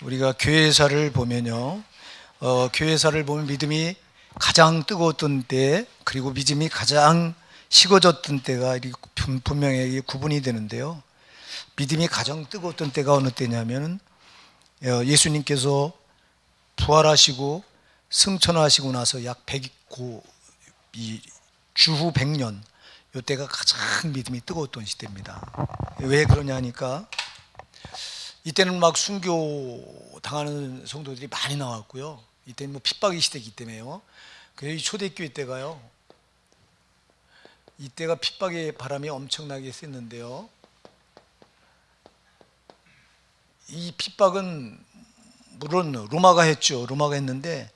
우리가 교회사를 보면요, 교회사를 보면 믿음이 가장 뜨거웠던 때, 그리고 믿음이 가장 식어졌던 때가 이렇게 분명히 구분이 되는데요. 믿음이 가장 뜨거웠던 때가 어느 때냐면은 예수님께서 부활하시고 승천하시고 나서 약 100고 이 주후 100년, 이때가 가장 믿음이 뜨거웠던 시대입니다. 왜 그러냐 하니까 이때는 막 순교 당하는 성도들이 많이 나왔고요. 이때는 뭐 핍박의 시대이기 때문에요. 그래서 이 초대교회 때가요, 이때가 핍박의 바람이 엄청나게 셌는데요. 이 핍박은 물론 로마가 했죠. 로마가 했는데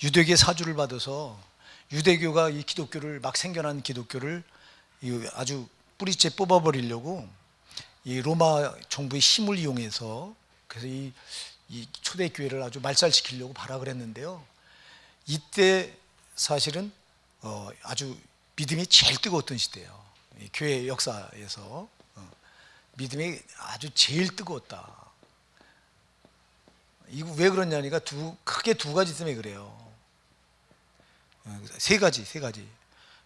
유대교의 사주를 받아서 유대교가 이 기독교를, 막 생겨난 기독교를 아주 뿌리째 뽑아버리려고 이 로마 정부의 힘을 이용해서, 그래서 이 초대교회를 아주 말살시키려고 발악을 했는데요. 이때 사실은 아주 믿음이 제일 뜨거웠던 시대예요. 이 교회 역사에서 믿음이 아주 제일 뜨거웠다. 이거 왜 그러냐니까 크게 두 가지 때문에 그래요. 세 가지.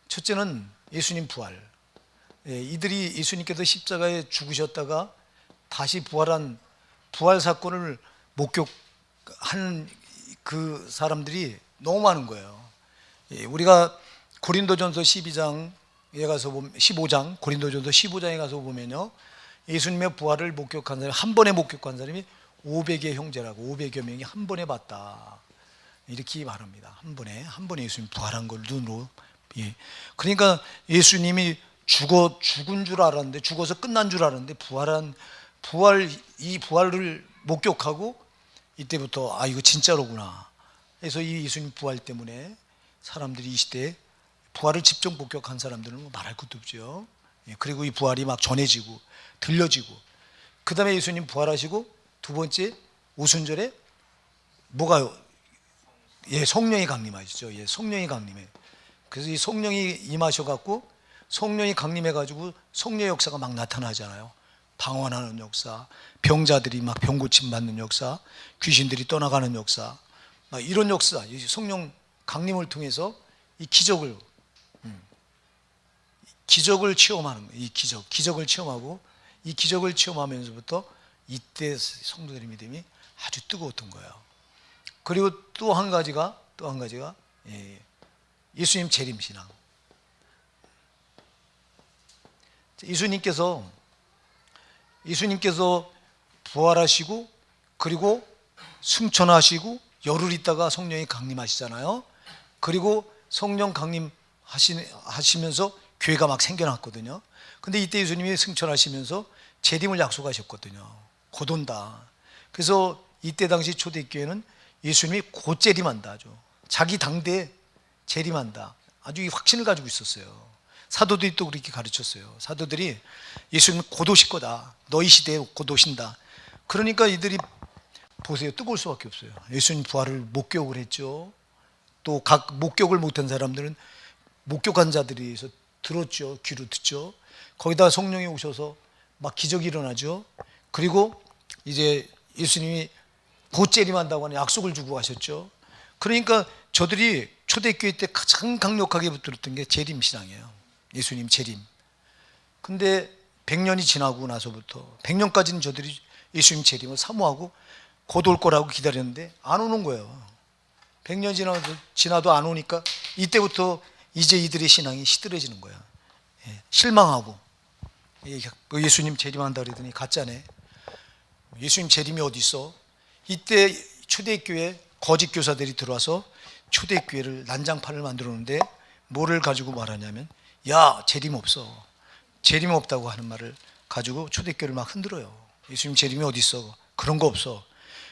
첫째는 예수님 부활. 이들이 예수님께서 십자가에 죽으셨다가 다시 부활한 부활 사건을 목격하는 그 사람들이 너무 많은 거예요. 우리가 고린도전서 12장에 가서 보면, 15장, 고린도전서 15장에 가서 보면요, 예수님의 부활을 목격한 사람이, 한 번에 목격한 사람이 500의 형제라고, 500여 명이 한 번에 봤다, 이렇게 말합니다. 한 번에 예수님 부활한 걸 눈으로. 그러니까 예수님이 죽은 줄 알았는데, 죽어서 끝난 줄 알았는데 이 부활을 목격하고 이때부터 이거 진짜로구나. 그래서 이 예수님 부활 때문에 사람들이 이 시대에 부활을 직접 목격한 사람들은 뭐 말할 것도 없죠. 그리고 이 부활이 막 전해지고 들려지고, 그 다음에 예수님 부활하시고 두 번째 오순절에 뭐가요? 성령이 강림하시죠. 성령이 강림해. 그래서 이 성령이 임하셔갖고, 성령이 강림해가지고 성령의 역사가 막 나타나잖아요. 방언하는 역사, 병자들이 막 병 고침 받는 역사, 귀신들이 떠나가는 역사, 막 이런 역사, 성령 강림을 통해서 이 기적을 체험하는 거예요. 이 기적을 체험하고, 이 기적을 체험하면서부터 이때 성도들의 믿음이 아주 뜨거웠던 거예요. 그리고 또 한 가지가 예수님 재림신앙. 예수님께서 부활하시고 그리고 승천하시고 열흘 있다가 성령이 강림하시잖아요. 그리고 성령 강림하시면서 교회가 막 생겨났거든요. 근데 이때 예수님이 승천하시면서 재림을 약속하셨거든요. 곧 온다. 그래서 이때 당시 초대교회는 예수님이 곧 재림한다, 자기 당대에 재림한다, 아주 이 확신을 가지고 있었어요. 사도들이 또 그렇게 가르쳤어요. 사도들이 예수님 곧 오실 거다, 너희 시대에 곧 오신다. 그러니까 이들이 보세요, 뜨거울 수밖에 없어요. 예수님 부활을 목격을 했죠. 또 각 목격을 못한 사람들은 목격한 자들이 들었죠. 귀로 듣죠. 거기다 성령이 오셔서 막 기적이 일어나죠. 그리고 이제 예수님이 곧 재림한다고 하는 약속을 주고 가셨죠. 그러니까 저들이 초대교회 때 가장 강력하게 붙들었던 게 재림신앙이에요. 예수님 재림. 근데 100년이 지나고 나서부터 100년까지는 저들이 예수님 재림을 사모하고 곧 올 거라고 기다렸는데 안 오는 거예요. 100년 지나도 안 오니까 이때부터 이제 이들의 신앙이 시들해지는 거야. 실망하고, 예수님 재림한다 그러더니 가짜네. 예수님 재림이 어디 있어? 이때 초대교회 거짓 교사들이 들어와서 초대교회를 난장판을 만들어 놓는데, 뭐를 가지고 말하냐면, 야, 재림 없어, 재림 없다고 하는 말을 가지고 초대교회를 막 흔들어요. 예수님 재림이 어디 있어? 그런 거 없어.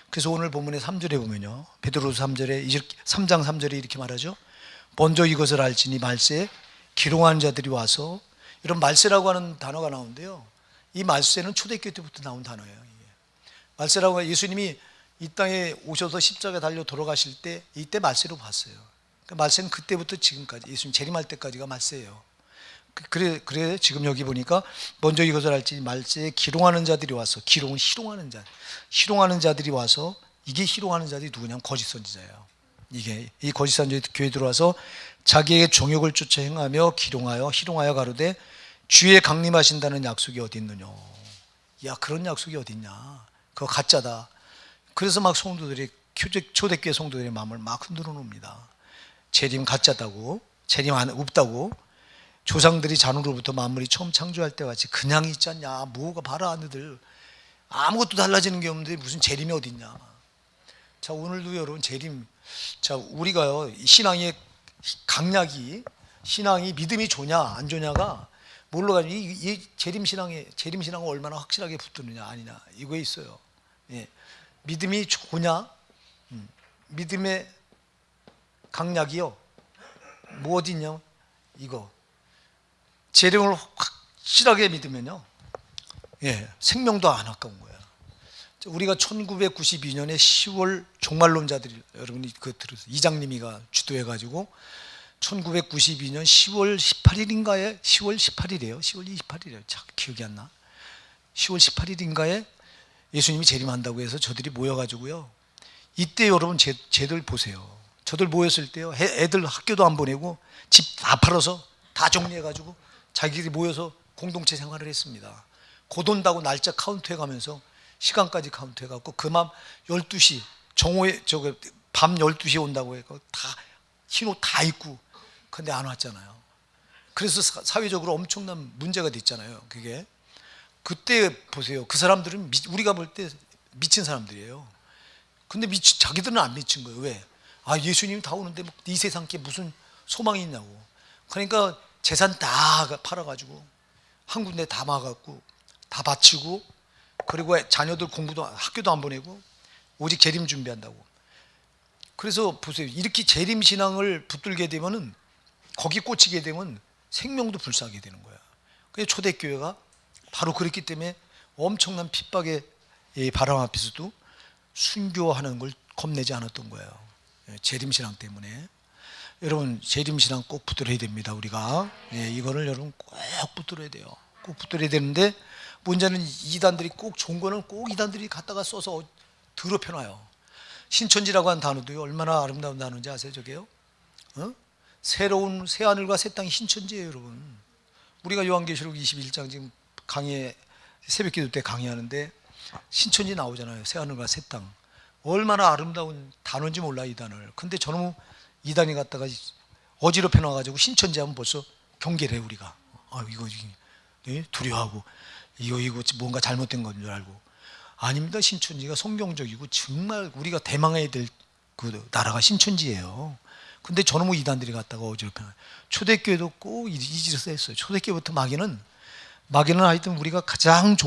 그래서 오늘 본문의 3절에 보면요, 베드로서 3장 3절에 이렇게 말하죠. 먼저 이것을 알지니 말세에 기롱하는 자들이 와서, 이런 말세라고 하는 단어가 나오는데요, 이 말세는 초대교회 때부터 나온 단어예요. 말세라고, 예수님이 이 땅에 오셔서 십자가에 달려 돌아가실 때 이때 말세로 봤어요. 그러니까 말세는 그때부터 지금까지, 예수님 재림할 때까지가 말세예요. 그래 지금 여기 보니까 먼저 이것을 알지 말세에 기롱하는 자들이 와서, 기롱은 희롱하는 자들이 와서 이게 희롱하는 자들이 누구냐면 거짓 선지자예요. 이게 이 거짓 선지자 교회 들어와서 자기의 종욕을 쫓아 행하며 기롱하여 희롱하여 가로되 주의 강림하신다는 약속이 어디 있느냐. 야, 그런 약속이 어디 있냐. 그거 가짜다. 그래서 막 성도들이 초대교회 성도들의 마음을 막 흔들어 놓습니다. 재림 가짜다고, 재림 없다고. 조상들이 잔으로부터 만물이 처음 창조할 때 같이 그냥 있지 않냐. 뭐가 봐라 너희들 아무것도 달라지는 게 없는데 무슨 재림이 어디 있냐. 자, 오늘도 여러분 재림. 자, 우리가요 신앙의 강약이, 신앙이 믿음이 좋냐 안 좋냐가 뭘로 가지고 이 재림 신앙은 얼마나 확실하게 붙드느냐 아니냐 이거에 있어요. 예. 믿음이 좋냐, 믿음의 강약이요. 뭐 어디 있냐? 이거 재림을 확실하게 믿으면요, 예, 생명도 안 아까운 거예요. 우리가 1992년에 10월 종말론자들이, 여러분이 그 들으세요. 이장님이가 주도해가지고 1992년 10월 18일인가에 10월 18일이에요. 10월 28일이에요. 참 기억이 안 나. 10월 18일인가에 예수님이 재림한다고 해서 저들이 모여가지고요. 이때 여러분 쟤들 보세요. 저들 모였을 때요. 애들 학교도 안 보내고 집 다 팔아서 다 정리해가지고 자기들이 모여서 공동체 생활을 했습니다. 고돈다고 날짜 카운트해 가면서 시간까지 카운트해 갖고 그맘 12시 정오에 밤 12시에 온다고 해서 다 흰 옷 다 입고 근데 안 왔잖아요. 그래서 사회적으로 엄청난 문제가 됐잖아요. 그게 그때 보세요. 그 사람들은 우리가 볼 때 미친 사람들이에요. 근데 자기들은 안 미친 거예요. 왜? 아, 예수님이 다 오는데 이 세상에 무슨 소망이 있냐고. 그러니까 재산 다 팔아가지고 한 군데 다 막았고 다 바치고, 그리고 자녀들 공부도 학교도 안 보내고 오직 재림 준비한다고. 그래서 보세요. 이렇게 재림 신앙을 붙들게 되면은, 거기 꽂히게 되면 생명도 불사하게 되는 거야. 그래서 초대교회가 바로 그랬기 때문에 엄청난 핍박의 바람 앞에서도 순교하는 걸 겁내지 않았던 거예요. 재림 신앙 때문에. 여러분 재림 신앙 꼭 붙들어야 됩니다. 우리가 이거를 여러분 꼭 붙들어야 돼요. 꼭 붙들어야 되는데 문제는 이단들이 꼭 좋은 거는 꼭 이단들이 갖다가 써서 더럽혀놔요. 신천지라고 하는 단어도요 얼마나 아름다운 단어인지 아세요? 저게요, 새로운 새하늘과 새 땅이 신천지예요. 여러분, 우리가 요한계시록 21장 지금 강의, 새벽기도 때 강의하는데 신천지 나오잖아요. 새하늘과 새 땅. 얼마나 아름다운 단어인지 몰라 이 단어를. 근데 저놈 이단이 갖다가 어지럽혀 놔가지고 신천지 하면 벌써 경계를 해. 우리가 이거 두려워하고 이거 뭔가 잘못된 건 줄 알고. 아닙니다. 신천지가 성경적이고 정말 우리가 대망해야 될 그 나라가 신천지예요. 근데 저놈의 이단들이 갖다가 어지럽혀 놔요. 초대교회도 꼭 이 짓을 했어요. 초대교회부터 마귀는 하여튼 우리가 가장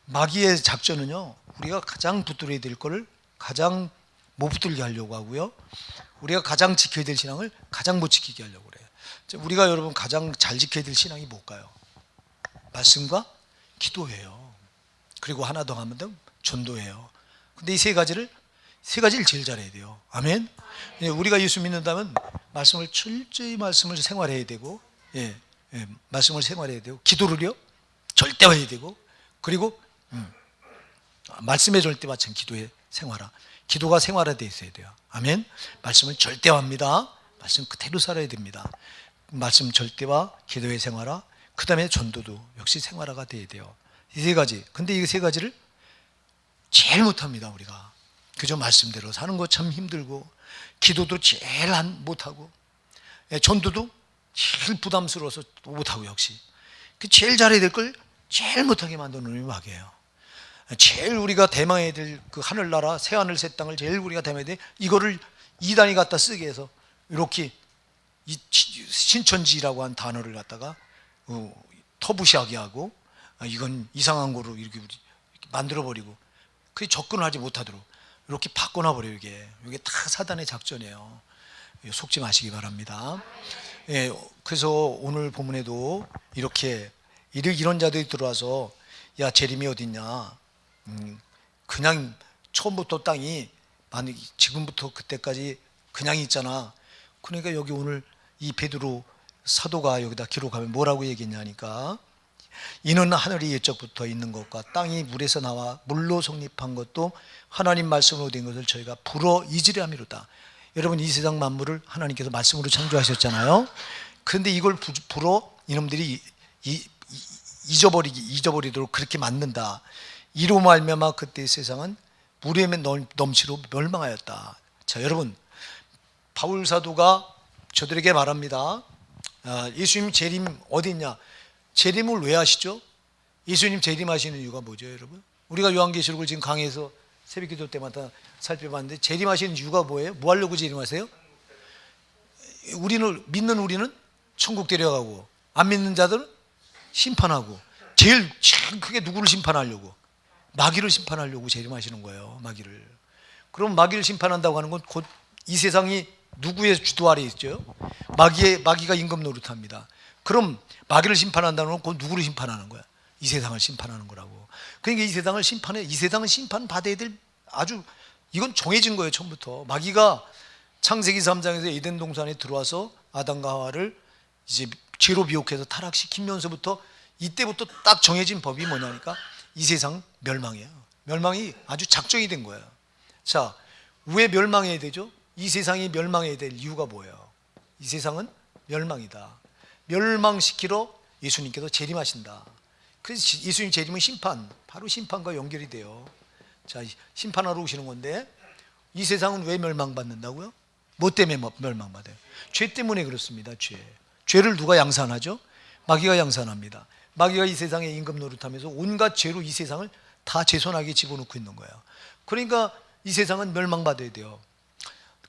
마귀의 작전은요, 우리가 가장 붙들어야 될 거를 가장 못 붙들게 하려고 하고요, 우리가 가장 지켜야 될 신앙을 가장 못 지키게 하려고 그래요. 우리가 여러분 가장 잘 지켜야 될 신앙이 뭘까요? 말씀과 기도예요. 그리고 하나 더 하면 전도예요. 근데 이 세 가지를 제일 잘해야 돼요. 아멘. 우리가 예수 믿는다면 말씀을 철저히 생활해야 되고, 말씀을 생활해야 되고, 기도를요 절대화해야 되고, 그리고 말씀에 절대화된 기도의 생활화. 기도가 생활화되어 있어야 돼요. 아멘. 말씀을 절대화합니다. 말씀 그대로 살아야 됩니다. 말씀 절대화, 기도의 생활화, 그 다음에 전도도 역시 생활화가 돼야 돼요. 이 세 가지. 근데 이 세 가지를 제일 못합니다. 우리가 그저 말씀대로 사는 거 참 힘들고, 기도도 제일 못하고, 전도도 제일 부담스러워서 못하고, 역시 그 제일 잘해야 될 걸 제일 못하게 만드는 놈이 마귀예요. 제일 우리가 대망해야 될 그 하늘나라, 새하늘 새 땅을 제일 우리가 대망해야 돼. 이거를 이단이 갖다 쓰게 해서 이렇게 이 신천지라고 한 단어를 갖다가 터부시하게 하고, 이건 이상한 거로 이렇게 만들어버리고, 그게 접근하지 못하도록 이렇게 바꿔놔버려요. 이게 다 사단의 작전이에요. 속지 마시기 바랍니다. 그래서 오늘 본문에도 이렇게 이런 자들이 들어와서, 야, 재림이 어딨냐, 그냥 처음부터 땅이 지금부터 그때까지 그냥 있잖아. 그러니까 여기 오늘 이 베드로 사도가 여기다 기록하면 뭐라고 얘기했냐니까, 이는 하늘이 옛적부터 있는 것과 땅이 물에서 나와 물로 성립한 것도 하나님 말씀으로 된 것을 저희가 불어 잊으려 함이로다. 여러분, 이 세상 만물을 하나님께서 말씀으로 창조하셨잖아요. 그런데 이걸 불어 이놈들이 잊어버리도록 그렇게 만든다. 이로 말미암아 그때 세상은 물에 넘치로 멸망하였다. 자, 여러분, 바울 사도가 저들에게 말합니다. 예수님 재림 어디 있냐? 재림을 왜 하시죠? 예수님 재림하시는 이유가 뭐죠, 여러분? 우리가 요한계시록을 지금 강의에서 새벽기도 때마다 살펴봤는데 재림하시는 이유가 뭐예요? 뭐 하려고 재림하세요? 믿는 우리는 천국 데려가고, 안 믿는 자들은 심판하고, 제일 크게 누구를 심판하려고? 마귀를 심판하려고 재림하시는 거예요. 마귀를. 그럼 마귀를 심판한다고 하는 건 곧 이 세상이 누구의 주도 아래 있죠? 마귀가 임금 노릇합니다. 그럼 마귀를 심판한다는 건 곧 누구를 심판하는 거야? 이 세상을 심판하는 거라고. 그러니까 이 세상을 심판해. 이 세상은 심판받아야 될, 아주 이건 정해진 거예요. 처음부터. 마귀가 창세기 3장에서 에덴 동산에 들어와서 아담과 하와를 이제 죄로 미혹해서 타락시키면서부터, 이때부터 딱 정해진 법이 뭐냐니까 이 세상 멸망이에요. 멸망이 아주 작정이 된 거예요. 자, 왜 멸망해야 되죠? 이 세상이 멸망해야 될 이유가 뭐예요? 이 세상은 멸망이다. 멸망시키러 예수님께서 재림하신다. 그래서 예수님 재림은 심판, 바로 심판과 연결이 돼요. 자, 심판하러 오시는 건데, 이 세상은 왜 멸망받는다고요? 뭐 때문에 멸망받아요? 죄 때문에 그렇습니다. 죄를 누가 양산하죠? 마귀가 양산합니다. 마귀가 이 세상에 임금 노릇하면서 온갖 죄로 이 세상을 다 제 손아귀에 집어넣고 있는 거예요. 그러니까 이 세상은 멸망받아야 돼요.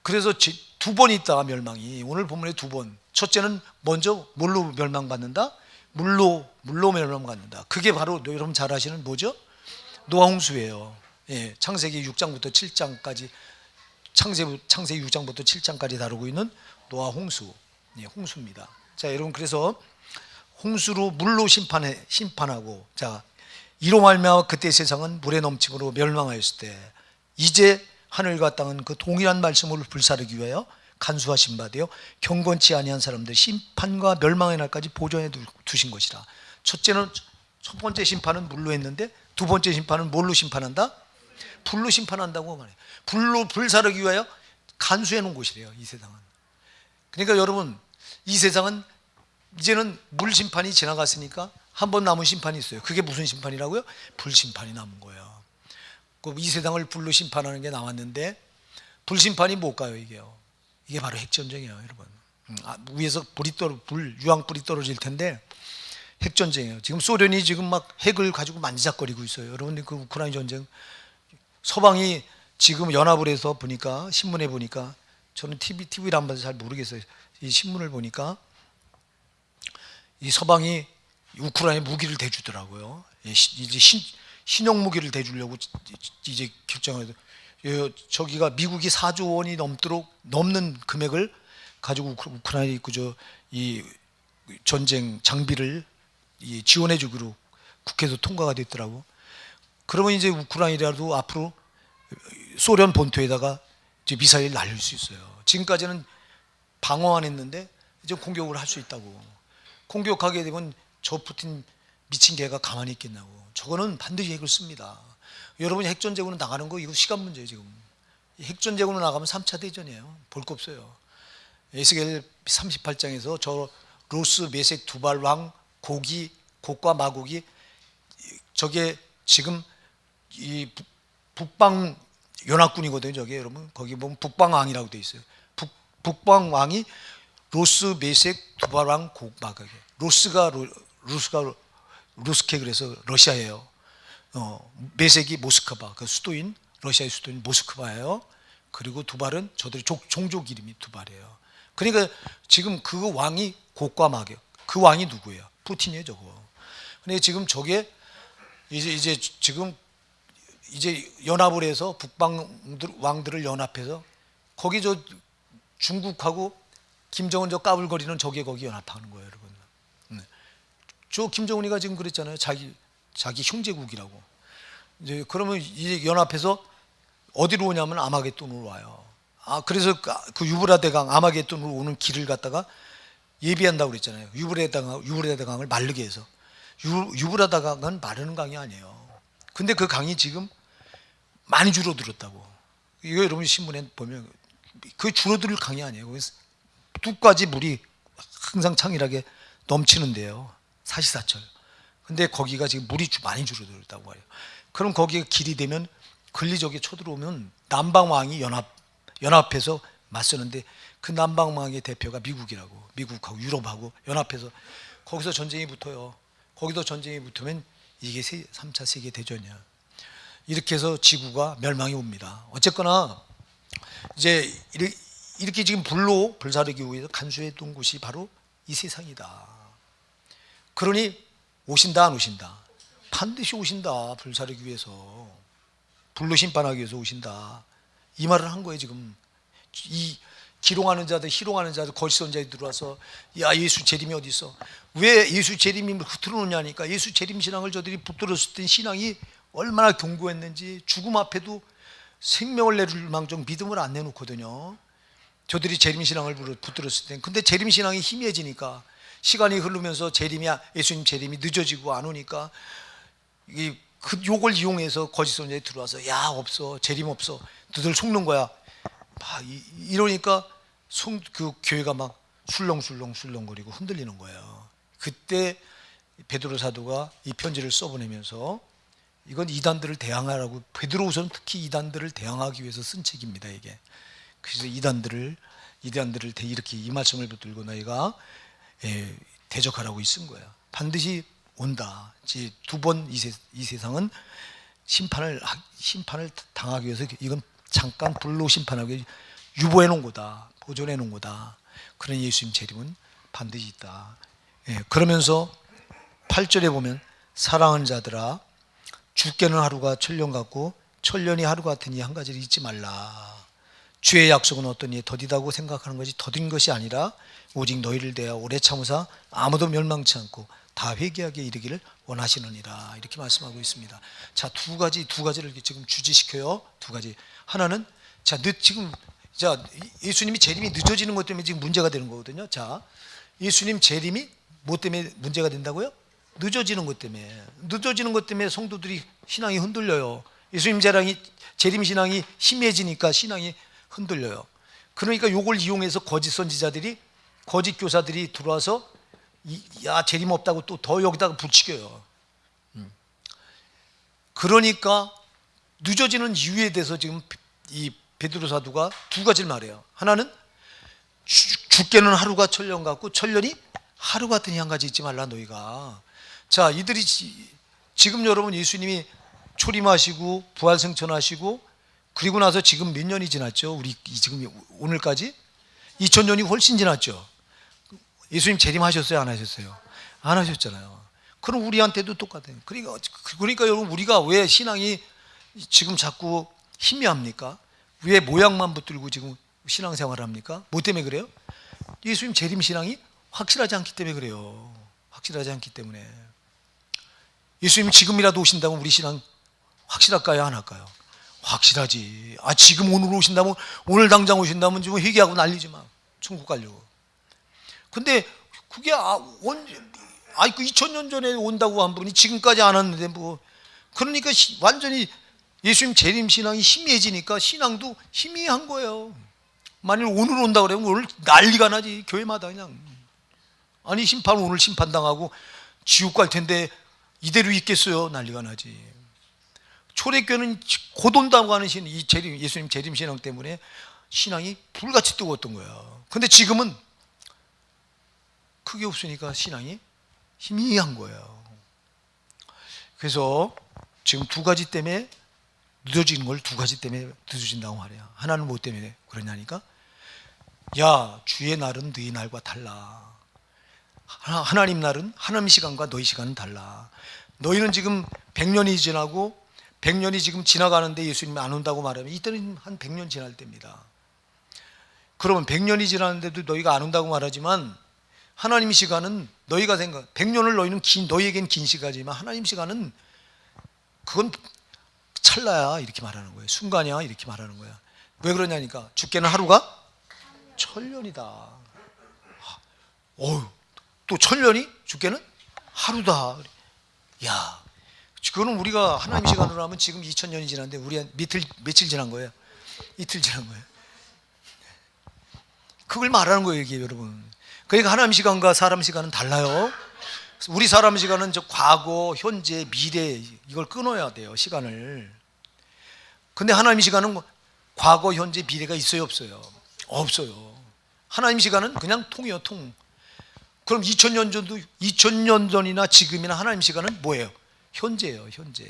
그래서 두 번 있다, 멸망이. 오늘 본문에 두 번. 첫째는 먼저 뭘로 멸망받는다? 물로 멸망받는다. 그게 바로 여러분 잘 아시는 뭐죠? 노아 홍수예요. 예, 창세기 6장부터 7장까지, 창세기 6장부터 7장까지 다루고 있는 노아 홍수. 예, 홍수입니다. 자, 여러분, 그래서 홍수로 물로 심판하고, 자, 이로 말미암아 그때 세상은 물에 넘침으로 멸망하였을 때, 이제 하늘과 땅은 그 동일한 말씀을 불사르기 위하여 간수하신 바 되어 경건치 아니한 사람들 심판과 멸망의 날까지 보존해 두신 것이라. 첫 번째 심판은 물로 했는데, 두 번째 심판은 뭘로 심판한다? 불로 심판한다고 말해요. 불로 불사르기 위하여 간수해 놓은 곳이래요, 이 세상은. 그러니까 여러분, 이 세상은 이제는 물 심판이 지나갔으니까 한 번 남은 심판이 있어요. 그게 무슨 심판이라고요? 불심판이 남은 거예요. 이 세상을 불로 심판하는 게 나왔는데, 불심판이 뭘까요? 이게 바로 핵전쟁이에요, 여러분. 위에서 유황불이 떨어질 텐데 핵전쟁이에요. 지금 소련이 지금 막 핵을 가지고 만지작거리고 있어요. 여러분, 그 우크라이나 전쟁, 서방이 지금 연합을 해서 보니까, 신문에 보니까, 저는 TV를 안 봐서 잘 모르겠어요. 이 신문을 보니까 이 서방이 우크라이나에 무기를 대주더라고요. 이제 신형 무기를 대주려고 이제 결정을 해서, 저기가 미국이 4조 원이 넘는 금액을 가지고 우크라이나에 이 전쟁 장비를 지원해 주기로 국회에서 통과가 됐더라고. 그러면 이제 우크라이나도 앞으로 소련 본토에다가 이제 미사일을 날릴 수 있어요. 지금까지는 방어만 했는데 이제 공격을 할 수 있다고. 공격하게 되면 저 푸틴 미친 개가 가만히 있겠냐고. 저거는 반드시 핵을 씁니다. 여러분이 핵전쟁으로 나가는 거 이거 시간 문제예요. 지금 핵전쟁으로 나가면 3차 대전이에요. 볼 거 없어요. 에스겔 38장에서 저 로스 메색 두발 왕 곡과 마곡이, 저게 지금 이 북방 연합군이거든요. 저게 여러분, 거기 보면 북방왕이라고 돼 있어요. 북방왕이 로스 메색 두발 왕 곡 마곡이, 루스케, 그래서 러시아예요. 메색이 모스크바, 그 수도인, 러시아의 수도인 모스크바예요. 그리고 두발은 저들의 종족 이름이 두발이에요. 그러니까 지금 그 왕이 곡과 마곡, 그 왕이 누구예요? 푸틴이에요, 저거. 근데 지금 저게 지금 연합을 해서 북방 왕들을 연합해서 거기 저 중국하고 김정은 저 까불거리는 저게 거기 연합하는 거예요, 여러분. 저 김정은이가 지금 그랬잖아요. 자기 형제국이라고. 이제 그러면 이제 연합해서 어디로 오냐면 아마겟돈으로 와요. 그래서 그 유브라데강 아마겟돈으로 오는 길을 갖다가 예비한다고 그랬잖아요. 유브라데강을 마르게 해서. 유불하다가는 마르는 강이 아니에요. 근데 그 강이 지금 많이 줄어들었다고. 이거 여러분 신문에 보면 그 줄어들 강이 아니에요. 그래서 뚝까지 물이 항상 창일하게 넘치는데요. 사시사철. 근데 거기가 지금 물이 많이 줄어들었다고 말이에요. 그럼 거기에 길이 되면 근리적에 쳐들어오면 남방왕이 연합해서 맞서는데 그 남방왕의 대표가 미국이라고. 미국하고 유럽하고 연합해서 거기서 전쟁이 붙어요. 거기서 전쟁이 붙으면 이게 3차 세계대전이야. 이렇게 해서 지구가 멸망이 옵니다. 어쨌거나 이제 이렇게 지금 불사르기 위해서 간수했던 곳이 바로 이 세상이다. 그러니 오신다 안 오신다? 반드시 오신다. 불사르기 위해서, 불로 심판하기 위해서 오신다. 이 말을 한 거예요. 지금 이 기롱하는 자들, 희롱하는 자들, 거짓 선자들이 들어와서 야 예수 재림이 어디 있어? 왜 예수 재림이 흐트러놓냐니까. 예수 재림 신앙을 저들이 붙들었을 때 신앙이 얼마나 견고했는지. 죽음 앞에도 생명을 내줄 망정 믿음을 안 내놓거든요. 저들이 재림 신앙을 붙들었을 때. 근데 재림 신앙이 희미해지니까, 시간이 흐르면서 예수님 재림이 늦어지고 안 오니까 그 욕을 이용해서 거짓 선자들이 들어와서 야 없어, 재림 없어, 너들 속는 거야. 이러니까 그 교회가 막 술렁술렁거리고 흔들리는 거예요. 그때 베드로 사도가 이 편지를 써보내면서 이건 이단들을 대항하라고, 베드로후서는 특히 이단들을 대항하기 위해서 쓴 책입니다. 이게. 그래서 이단들을 이렇게 이 말씀을 붙들고 너희가 대적하라고 쓴 거예요. 반드시 온다. 두 번 이 세상은 심판을 당하기 위해서 이건 잠깐 불로 심판하기 위해서 유보해 놓은 거다. 보존해 놓은 거다. 그런 예수님 재림은 반드시 있다. 그러면서 8절에 보면 사랑하는 자들아 죽게는 하루가 천년 같고 천년이 하루 같으니 한 가지를 잊지 말라. 주의 약속은 어떠니 더디다고 생각하는 것이 더딘 것이 아니라 오직 너희를 대하여 오래 참으사 아무도 멸망치 않고 다 회개하게 이르기를 원하시느니라. 이렇게 말씀하고 있습니다. 자, 두 가지를 지금 주지시켜요. 두 가지. 하나는 예수님이 재림이 늦어지는 것 때문에 지금 문제가 되는 거거든요. 자, 예수님 재림이 뭐 때문에 문제가 된다고요? 늦어지는 것 때문에 성도들이 신앙이 흔들려요. 예수님 재림 신앙이 심해지니까 신앙이 흔들려요. 그러니까 이걸 이용해서 거짓 선지자들이, 거짓 교사들이 들어와서 야 재림 없다고 또 더 여기다가 부추겨요. 그러니까 늦어지는 이유에 대해서 지금 이 베드로 사도가 두 가지를 말해요. 하나는 죽게는 하루가 천년 같고 천년이 하루 같으니 한 가지 잊지 말라 너희가. 자, 이들이 지금 여러분 예수님이 초림하시고 부활승천하시고 그리고 나서 지금 몇 년이 지났죠? 우리 지금 오늘까지 2000년이 훨씬 지났죠. 예수님 재림하셨어요? 안 하셨어요? 안 하셨잖아요. 그럼 우리한테도 똑같아요. 그러니까 여러분 우리가 왜 신앙이 지금 자꾸 희미합니까? 왜 모양만 붙들고 지금 신앙생활을 합니까? 뭐 때문에 그래요? 예수님 재림 신앙이 확실하지 않기 때문에 그래요. 확실하지 않기 때문에. 예수님 지금이라도 오신다면 우리 신앙 확실할까요? 안 할까요? 확실하지. 지금 오늘 오신다면, 오늘 당장 오신다면 지금 회개하고 난리지 마. 천국 가려고. 근데 그게 그 2000년 전에 온다고 한 분이 지금까지 안 왔는데 뭐. 그러니까 완전히 예수님 재림 신앙이 희미해지니까 신앙도 희미한 거예요. 만일 오늘 온다 그러면 오늘 난리가 나지. 교회마다 그냥. 아니 오늘 심판당하고 지옥 갈 텐데 이대로 있겠어요? 난리가 나지. 초대교회는 곧 온다고 하는 예수님 재림 신앙 때문에 신앙이 불같이 뜨거웠던 거예요. 근데 지금은 크게 없으니까 신앙이 희미한 거예요. 그래서 지금 두 가지 때문에 늦어지는 걸 두 가지 때문에 늦어진다고 말해요. 하나는 뭐 때문에 그러냐니까, 야 주의 날은 너희 날과 달라. 하나님 날은 하나님 시간과 너희 시간은 달라. 너희는 지금 100년이 지나고 100년이 지금 지나가는데 예수님이 안 온다고 말하면 이때는 한 100년 지날 때입니다. 그러면 100년이 지났는데도 너희가 안 온다고 말하지만 하나님 시간은 너희가 100년을 너희에겐 긴 시간이지만 하나님 시간은 그건 찰나야 이렇게 말하는 거예요. 순간이야 이렇게 말하는 거야. 왜 그러냐니까 죽게는 하루가 천년이다. 또 천년이 죽게는 하루다. 야, 그거는 우리가 하나님 시간으로 하면 지금 2000년이 지났는데 우리 며칠 지난 거예요? 이틀 지난 거예요. 그걸 말하는 거예요, 이게 여러분. 그러니까 하나님 시간과 사람 시간은 달라요. 우리 사람 시간은 저 과거, 현재, 미래 이걸 끊어야 돼요, 시간을. 근데 하나님 시간은 과거, 현재, 미래가 있어요, 없어요? 없어요. 하나님 시간은 그냥 통이요, 통. 그럼 2000년 전이나 지금이나 하나님 시간은 뭐예요? 현재예요, 현재.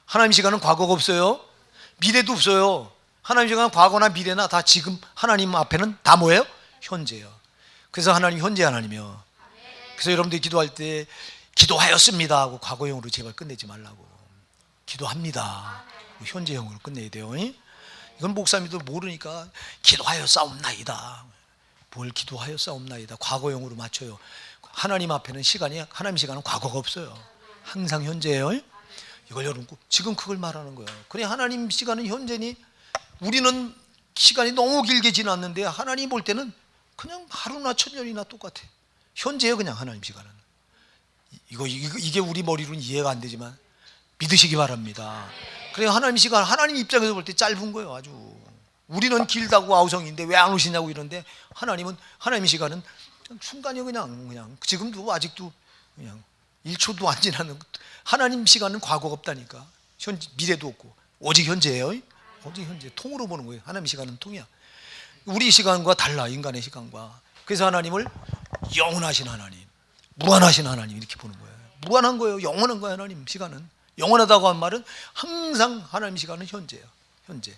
하나님 시간은 과거가 없어요. 미래도 없어요. 하나님 시간은 과거나 미래나 다 지금 하나님 앞에는 다 뭐예요? 현재예요. 그래서 하나님 현재 하나님이요. 그래서 여러분들이 기도할 때 기도하였습니다 하고 과거형으로 제발 끝내지 말라고. 기도합니다. 현재형으로 끝내야 돼요. 이건 목사님도 모르니까 기도하여 싸움나이다. 뭘 기도하여 싸움나이다. 과거형으로 맞춰요. 하나님 앞에는 하나님 시간은 과거가 없어요. 항상 현재예요. 이걸 여러분 지금 그걸 말하는 거예요. 그래 하나님 시간은 현재니 우리는 시간이 너무 길게 지났는데 하나님 볼 때는 그냥 하루나 천년이나 똑같아요. 현재예요, 그냥 하나님 시간은. 이게 우리 머리로는 이해가 안 되지만 믿으시기 바랍니다. 그래 하나님 시간 하나님 입장에서 볼 때 짧은 거예요, 아주. 우리는 길다고 아우성인데 왜 안 오시냐고 이러는데 하나님 시간은 순간이요, 그냥 지금도 아직도 그냥 1초도 안 지나는. 하나님 시간은 과거가 없다니까. 미래도 없고 오직 현재예요. 오직 현재. 통으로 보는 거예요. 하나님 시간은 통이야. 우리 시간과 달라, 인간의 시간과. 그래서 하나님을 영원하신 하나님, 무한하신 하나님 이렇게 보는 거예요. 무한한 거예요. 영원한 거예요. 하나님 시간은. 영원하다고 한 말은 항상 하나님 시간은 현재예요. 현재.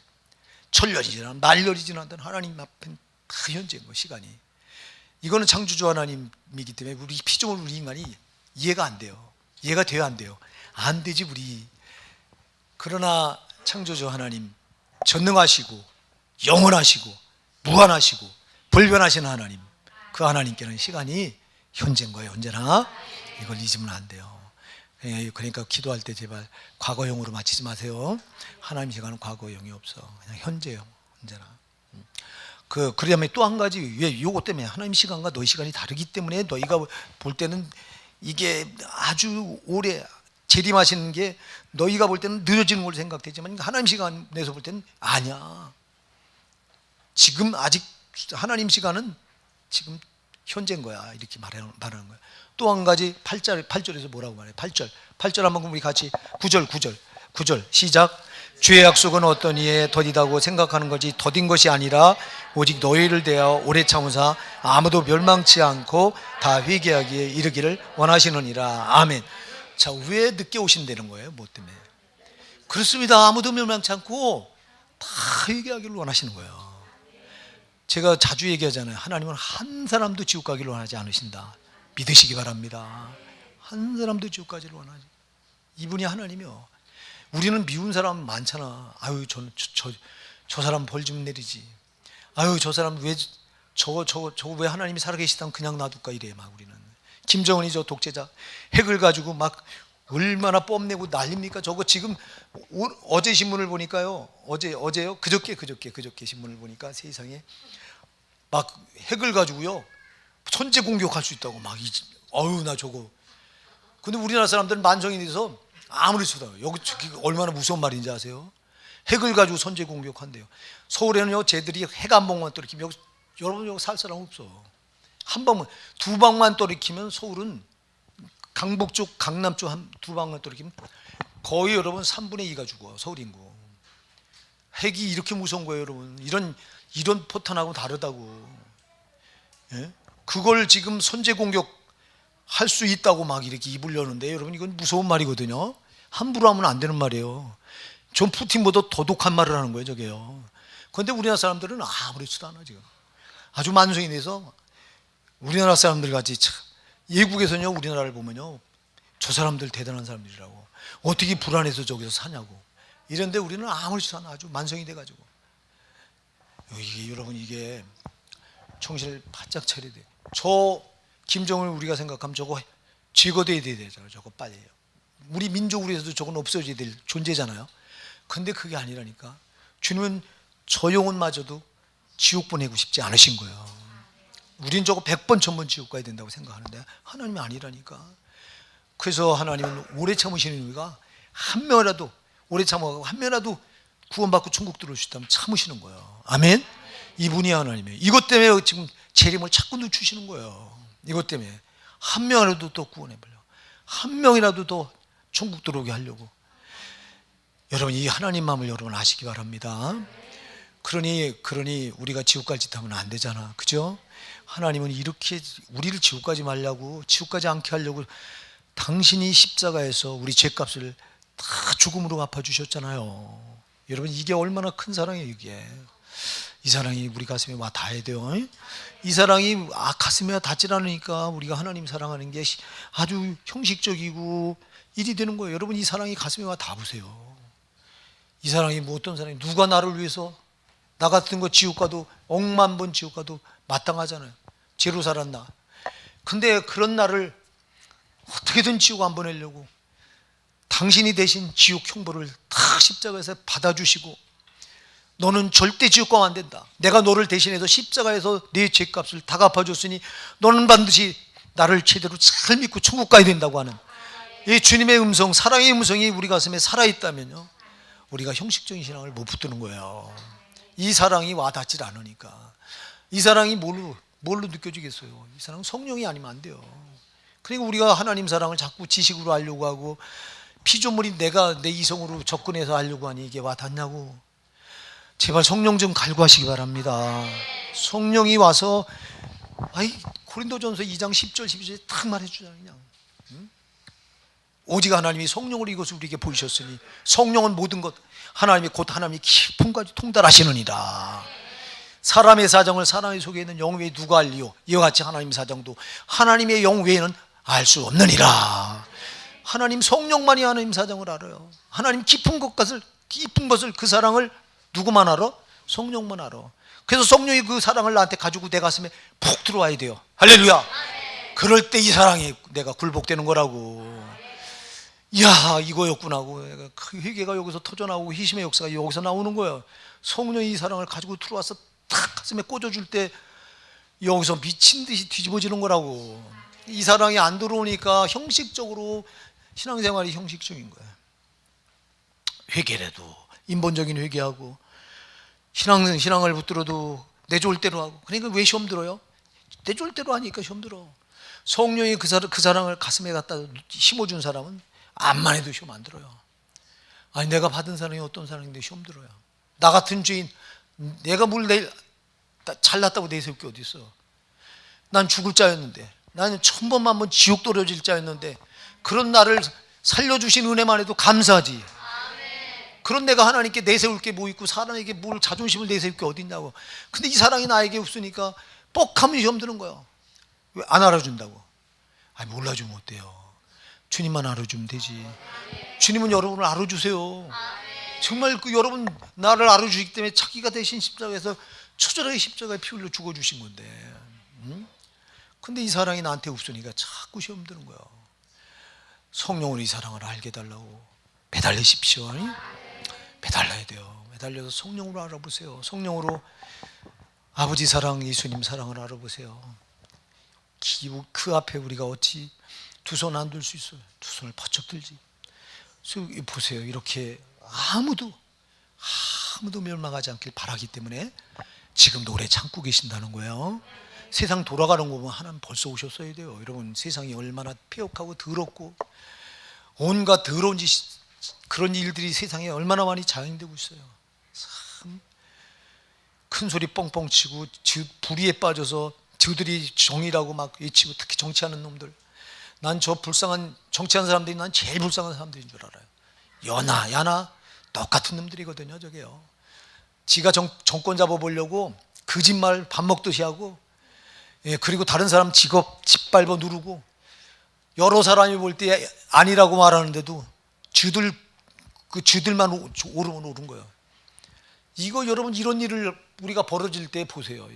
천년이 지나면 날열이 지나든 하나님 앞엔 다 현재인 거예요, 시간이. 이거는 창조주 하나님이기 때문에 우리 피조물 우리 인간이 이해가 안 돼요. 이해가 돼야 안 돼요. 안 되지 우리. 그러나 창조주 하나님 전능하시고 영원하시고 무한하시고 불변하신 하나님, 그 하나님께는 시간이 현재인 거예요, 언제나. 이걸 잊으면 안 돼요. 그러니까 기도할 때 제발 과거형으로 맞추지 마세요. 하나님 시간은 과거형이 없어. 그냥 현재형, 언제나. 그다음에 또 한 가지, 왜 요거 때문에 하나님 시간과 너희 시간이 다르기 때문에 너희가 볼 때는 이게 아주 오래 재림하시는 게 너희가 볼 때는 늦어지는 걸로 생각되지만 하나님 시간에서 볼 때는 아니야. 지금 아직 하나님 시간은 지금 현재인 거야. 이렇게 말하는 거야. 또 한 가지 8절에서 뭐라고 말해요? 8절 한번 우리 같이 9절 시작. 주의 약속은 어떤 이에 더디다고 생각하는 것이 더딘 것이 아니라 오직 너희를 대하여 오래 참으사 아무도 멸망치 않고 다 회개하기에 이르기를 원하시느니라. 아멘. 자, 왜 늦게 오신다는 거예요? 뭐 때문에? 그렇습니다. 아무도 멸망치 않고 다 회개하기를 원하시는 거예요. 제가 자주 얘기하잖아요. 하나님은 한 사람도 지옥 가기를 원하지 않으신다. 믿으시기 바랍니다. 한 사람도 지옥 가기를 원하지. 이분이 하나님이요. 우리는 미운 사람 많잖아. 아유, 저 사람 벌 좀 내리지. 아유, 저 사람 왜 저거 왜 하나님이 살아계시다면 그냥 놔둘까 이래. 막 우리는 김정은이 저 독재자 핵을 가지고 막 얼마나 뽐내고 난립니까? 저거 지금 어제 신문을 보니까요. 어제요? 그저께 신문을 보니까 세상에 막 핵을 가지고요 선제 공격할 수 있다고 막. 어유 나 저거. 근데 우리나라 사람들은 만성이 돼서 아무리 쳐다요. 여기 얼마나 무서운 말인지 아세요? 핵을 가지고 선제 공격한대요. 서울에는요 쟤들이 핵 한 방만 떨어뜨리면 여러분 여기 살 사람 없어. 한 방만, 두 방만 떨어뜨리면 서울은 강북 쪽, 강남 쪽 두 방만 떨어뜨리면 거의 여러분 3분의 2가 죽어. 서울 인구. 핵이 이렇게 무서운 거예요, 여러분. 이런 포탄하고 다르다고. 예? 그걸 지금 선제 공격 할 수 있다고 막 이렇게 입을 여는데 여러분 이건 무서운 말이거든요. 함부로 하면 안 되는 말이에요. 전 푸틴보다 더 독한 말을 하는 거예요, 저게요. 그런데 우리나라 사람들은 아무렇지도 않아 지금. 아주 만성이 돼서 우리나라 사람들 같이 참, 외국에서는요 우리나라를 보면요 저 사람들 대단한 사람들이라고 어떻게 불안해서 저기서 사냐고 이런데 우리는 아무렇지도 않아. 아주 만성이 돼가지고. 이게 여러분 이게 정신을 바짝 차려야 돼. 저 김정을 우리가 생각하면 저거 제거돼야 되잖아요. 저거 빨리. 우리 민족으로서도 저건 없어져야 될 존재잖아요. 근데 그게 아니라니까. 주님은 저 영혼마저도 지옥 보내고 싶지 않으신 거예요. 우린 저거 100번 1000번 지옥 가야 된다고 생각하는데 하나님이 아니라니까. 그래서 하나님은 오래 참으시는 이유가 한 명이라도 오래 참아가고 한 명이라도 구원받고 천국 들어올 수 있다면 참으시는 거예요. 아멘. 이분이 하나님이에요. 이것 때문에 지금 재림을 자꾸 늦추시는 거예요. 이것 때문에 한 명이라도 더 구원해보려고, 한 명이라도 더 천국 들어오게 하려고. 여러분, 이 하나님 마음을 여러분 아시기 바랍니다. 그러니 우리가 지옥 갈 짓 하면 안 되잖아, 그죠? 하나님은 이렇게 우리를 지옥 가지 말라고, 지옥 가지 않게 하려고 당신이 십자가에서 우리 죄값을 다 죽음으로 갚아주셨잖아요. 여러분, 이게 얼마나 큰 사랑이에요. 이게 이 사랑이 우리 가슴에 와 닿아야 돼요. 이 사랑이 가슴에 닿질 않으니까 우리가 하나님 사랑하는 게 아주 형식적이고 일이 되는 거예요. 여러분, 이 사랑이 가슴에 와 닿으세요. 이 사랑이 뭐 어떤 사랑이, 누가 나를 위해서, 나 같은 거 지옥 가도, 억만 번 지옥 가도 마땅하잖아요. 죄로 살았나. 근데 그런 나를 어떻게든 지옥 안 보내려고 당신이 대신 지옥 형벌을 다 십자가에서 받아주시고, 너는 절대 지옥 가면 안 된다, 내가 너를 대신해서 십자가에서 내 죄값을 다 갚아줬으니 너는 반드시 나를 제대로 잘 믿고 천국 가야 된다고 하는 이 주님의 음성, 사랑의 음성이 우리 가슴에 살아있다면요, 우리가 형식적인 신앙을 못 붙드는 거예요. 이 사랑이 와닿질 않으니까. 이 사랑이 뭘로 느껴지겠어요? 이 사랑은 성령이 아니면 안 돼요. 그러니까 우리가 하나님 사랑을 자꾸 지식으로 하려고 하고, 피조물인 내가 내 이성으로 접근해서 하려고 하니 이게 와닿냐고. 제발 성령 좀 갈구하시기 바랍니다. 성령이 와서, 고린도전서 2장 10절 12절에 딱 말해주잖아요. 그냥 오직 하나님이 성령으로 이것을 우리에게 보이셨으니 성령은 모든 것, 하나님이 곧 하나님이 깊음까지 통달하시느니라. 사람의 사정을 사람의 속에 있는 영 외에 누가 알리요? 이와 같이 하나님 사정도 하나님의 영 외에는 알 수 없느니라. 하나님 성령만이 하나님 사정을 알아요. 하나님 깊은 것을 그 사랑을 누구만 알아? 성령만 알아. 그래서 성령이 그 사랑을 나한테 가지고 내 가슴에 푹 들어와야 돼요. 할렐루야. 그럴 때 이 사랑에 내가 굴복되는 거라고. 이야, 이거였구나 하고 그 회개가 여기서 터져나오고 희심의 역사가 여기서 나오는 거예요. 성령이 이 사랑을 가지고 들어와서 탁 가슴에 꽂아줄 때 여기서 미친 듯이 뒤집어지는 거라고. 이 사랑이 안 들어오니까 형식적으로 신앙생활이 형식적인 거예요. 회개라도 인본적인 회개하고, 신앙을 붙들어도 내 좋을 대로 하고. 그러니까 왜 시험 들어요? 내 좋을 대로 하니까 시험 들어. 성령이 그 사랑을 가슴에 갖다 심어준 사람은 암만 해도 시험 안 들어요. 아니, 내가 받은 사랑이 어떤 사랑인데 시험 들어요. 나 같은 죄인, 내가 뭘 잘났다고 내세울 게 어디 있어. 난 죽을 자였는데, 나는 1000번만 지옥 떨어질 자였는데, 그런 나를 살려주신 은혜만 해도 감사하지. 그런 내가 하나님께 내세울 게 뭐 있고, 사람에게 뭘 자존심을 내세울 게 어디 있냐고. 근데 이 사랑이 나에게 없으니까 뻑하면 시험 드는 거예요. 왜 안 알아준다고? 몰라주면 어때요? 주님만 알아주면 되지. 주님은 여러분을 알아주세요. 정말 여러분 나를 알아주시기 때문에 자기가 대신 십자가에서 처절하게 십자가에 피 흘려 죽어주신 건데, 근데 이 사랑이 나한테 없으니까 자꾸 시험 드는 거예요. 성령으로 이 사랑을 알게 해달라고. 매달리십시오. 매달려야 돼요. 매달려서 성령으로 알아보세요. 성령으로 아버지 사랑, 예수님 사랑을 알아보세요. 그 앞에 우리가 어찌 두 손 안 들 수 있어요? 두 손을 번쩍 들지. 보세요. 이렇게 아무도 멸망하지 않길 바라기 때문에 지금도 오래 참고 계신다는 거예요. 세상 돌아가는 거 보면 하나님 벌써 오셨어야 돼요. 여러분, 세상이 얼마나 폐역하고 더럽고 온갖 더러운 그런 일들이 세상에 얼마나 많이 자행되고 있어요. 참 큰 소리 뻥뻥 치고 불의에 빠져서 저들이 정의라고 막 외치고, 특히 정치하는 놈들. 난 저 불쌍한 정치하는 사람들이 난 제일 불쌍한 사람들인 줄 알아요. 여나 야나 똑같은 놈들이거든요. 저게요. 지가 정권 잡아보려고 거짓말 밥 먹듯이 하고, 그리고 다른 사람 직업 짓밟아 누르고, 여러 사람이 볼 때 아니라고 말하는데도 주들만 오르면 오른 거예요. 이거 여러분, 이런 일을 우리가 벌어질 때 보세요.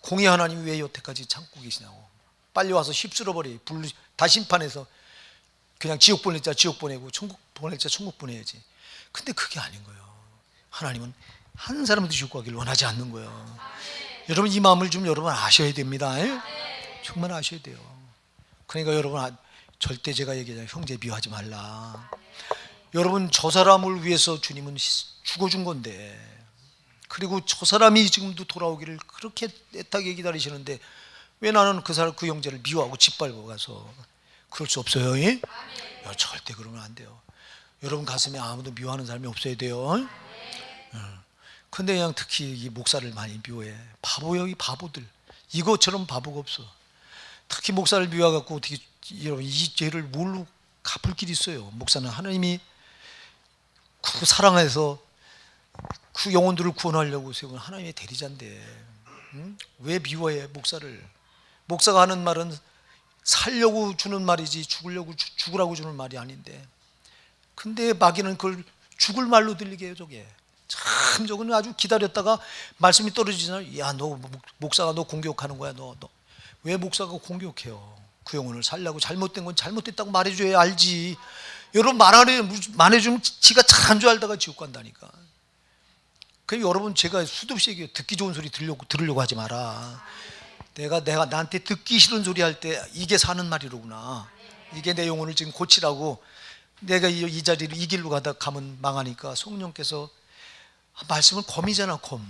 공의 하나님이 왜 여태까지 참고 계시냐고. 빨리 와서 휩쓸어 버려. 다 심판해서 그냥 지옥 보낼 자 지옥 보내고, 천국 보낼 자 천국 보내야지. 근데 그게 아닌 거예요. 하나님은 한 사람도 지옥 가기를 원하지 않는 거예요. 여러분, 이 마음을 좀 여러분 아셔야 됩니다. 정말 아셔야 돼요. 그러니까 여러분, 절대 제가 얘기하잖아요. 형제 미워하지 말라. 여러분, 저 사람을 위해서 주님은 죽어준 건데, 그리고 저 사람이 지금도 돌아오기를 그렇게 애타게 기다리시는데 왜 나는 그 사람, 그 형제를 미워하고 짓밟고 가서. 그럴 수 없어요. 예? 절대 그러면 안 돼요. 여러분 가슴에 아무도 미워하는 사람이 없어야 돼요. 근데 그냥 특히 이 목사를 많이 미워해. 바보요, 이 바보들. 이것처럼 바보가 없어. 특히 목사를 미워해갖고 어떻게, 여러분, 이 죄를 뭘로 갚을 길이 있어요. 목사는 하나님이 그 사랑해서 그 영혼들을 구원하려고 세운 하나님의 대리자인데, 왜 미워해 목사를? 목사가 하는 말은 살려고 주는 말이지 죽으라고 주는 말이 아닌데, 근데 마귀는 그걸 죽을 말로 들리게 해요. 저게 참, 저거는 아주 기다렸다가 말씀이 떨어지잖아요. 야, 너 목사가 너 공격하는 거야. 너 왜 목사가 공격해요? 그 영혼을 살려고. 잘못된 건 잘못됐다고 말해줘야 알지. 여러분, 말해주면 지가 잘한 줄 알다가 지옥 간다니까. 그러니까 여러분, 제가 수도 없이 얘기해요. 듣기 좋은 소리 들으려고 하지 마라. 내가 나한테 듣기 싫은 소리 할 때 이게 사는 말이로구나. 이게 내 영혼을 지금 고치라고. 내가 이 자리를 이 길로 가면 망하니까 성령께서, 말씀은 검이잖아, 검.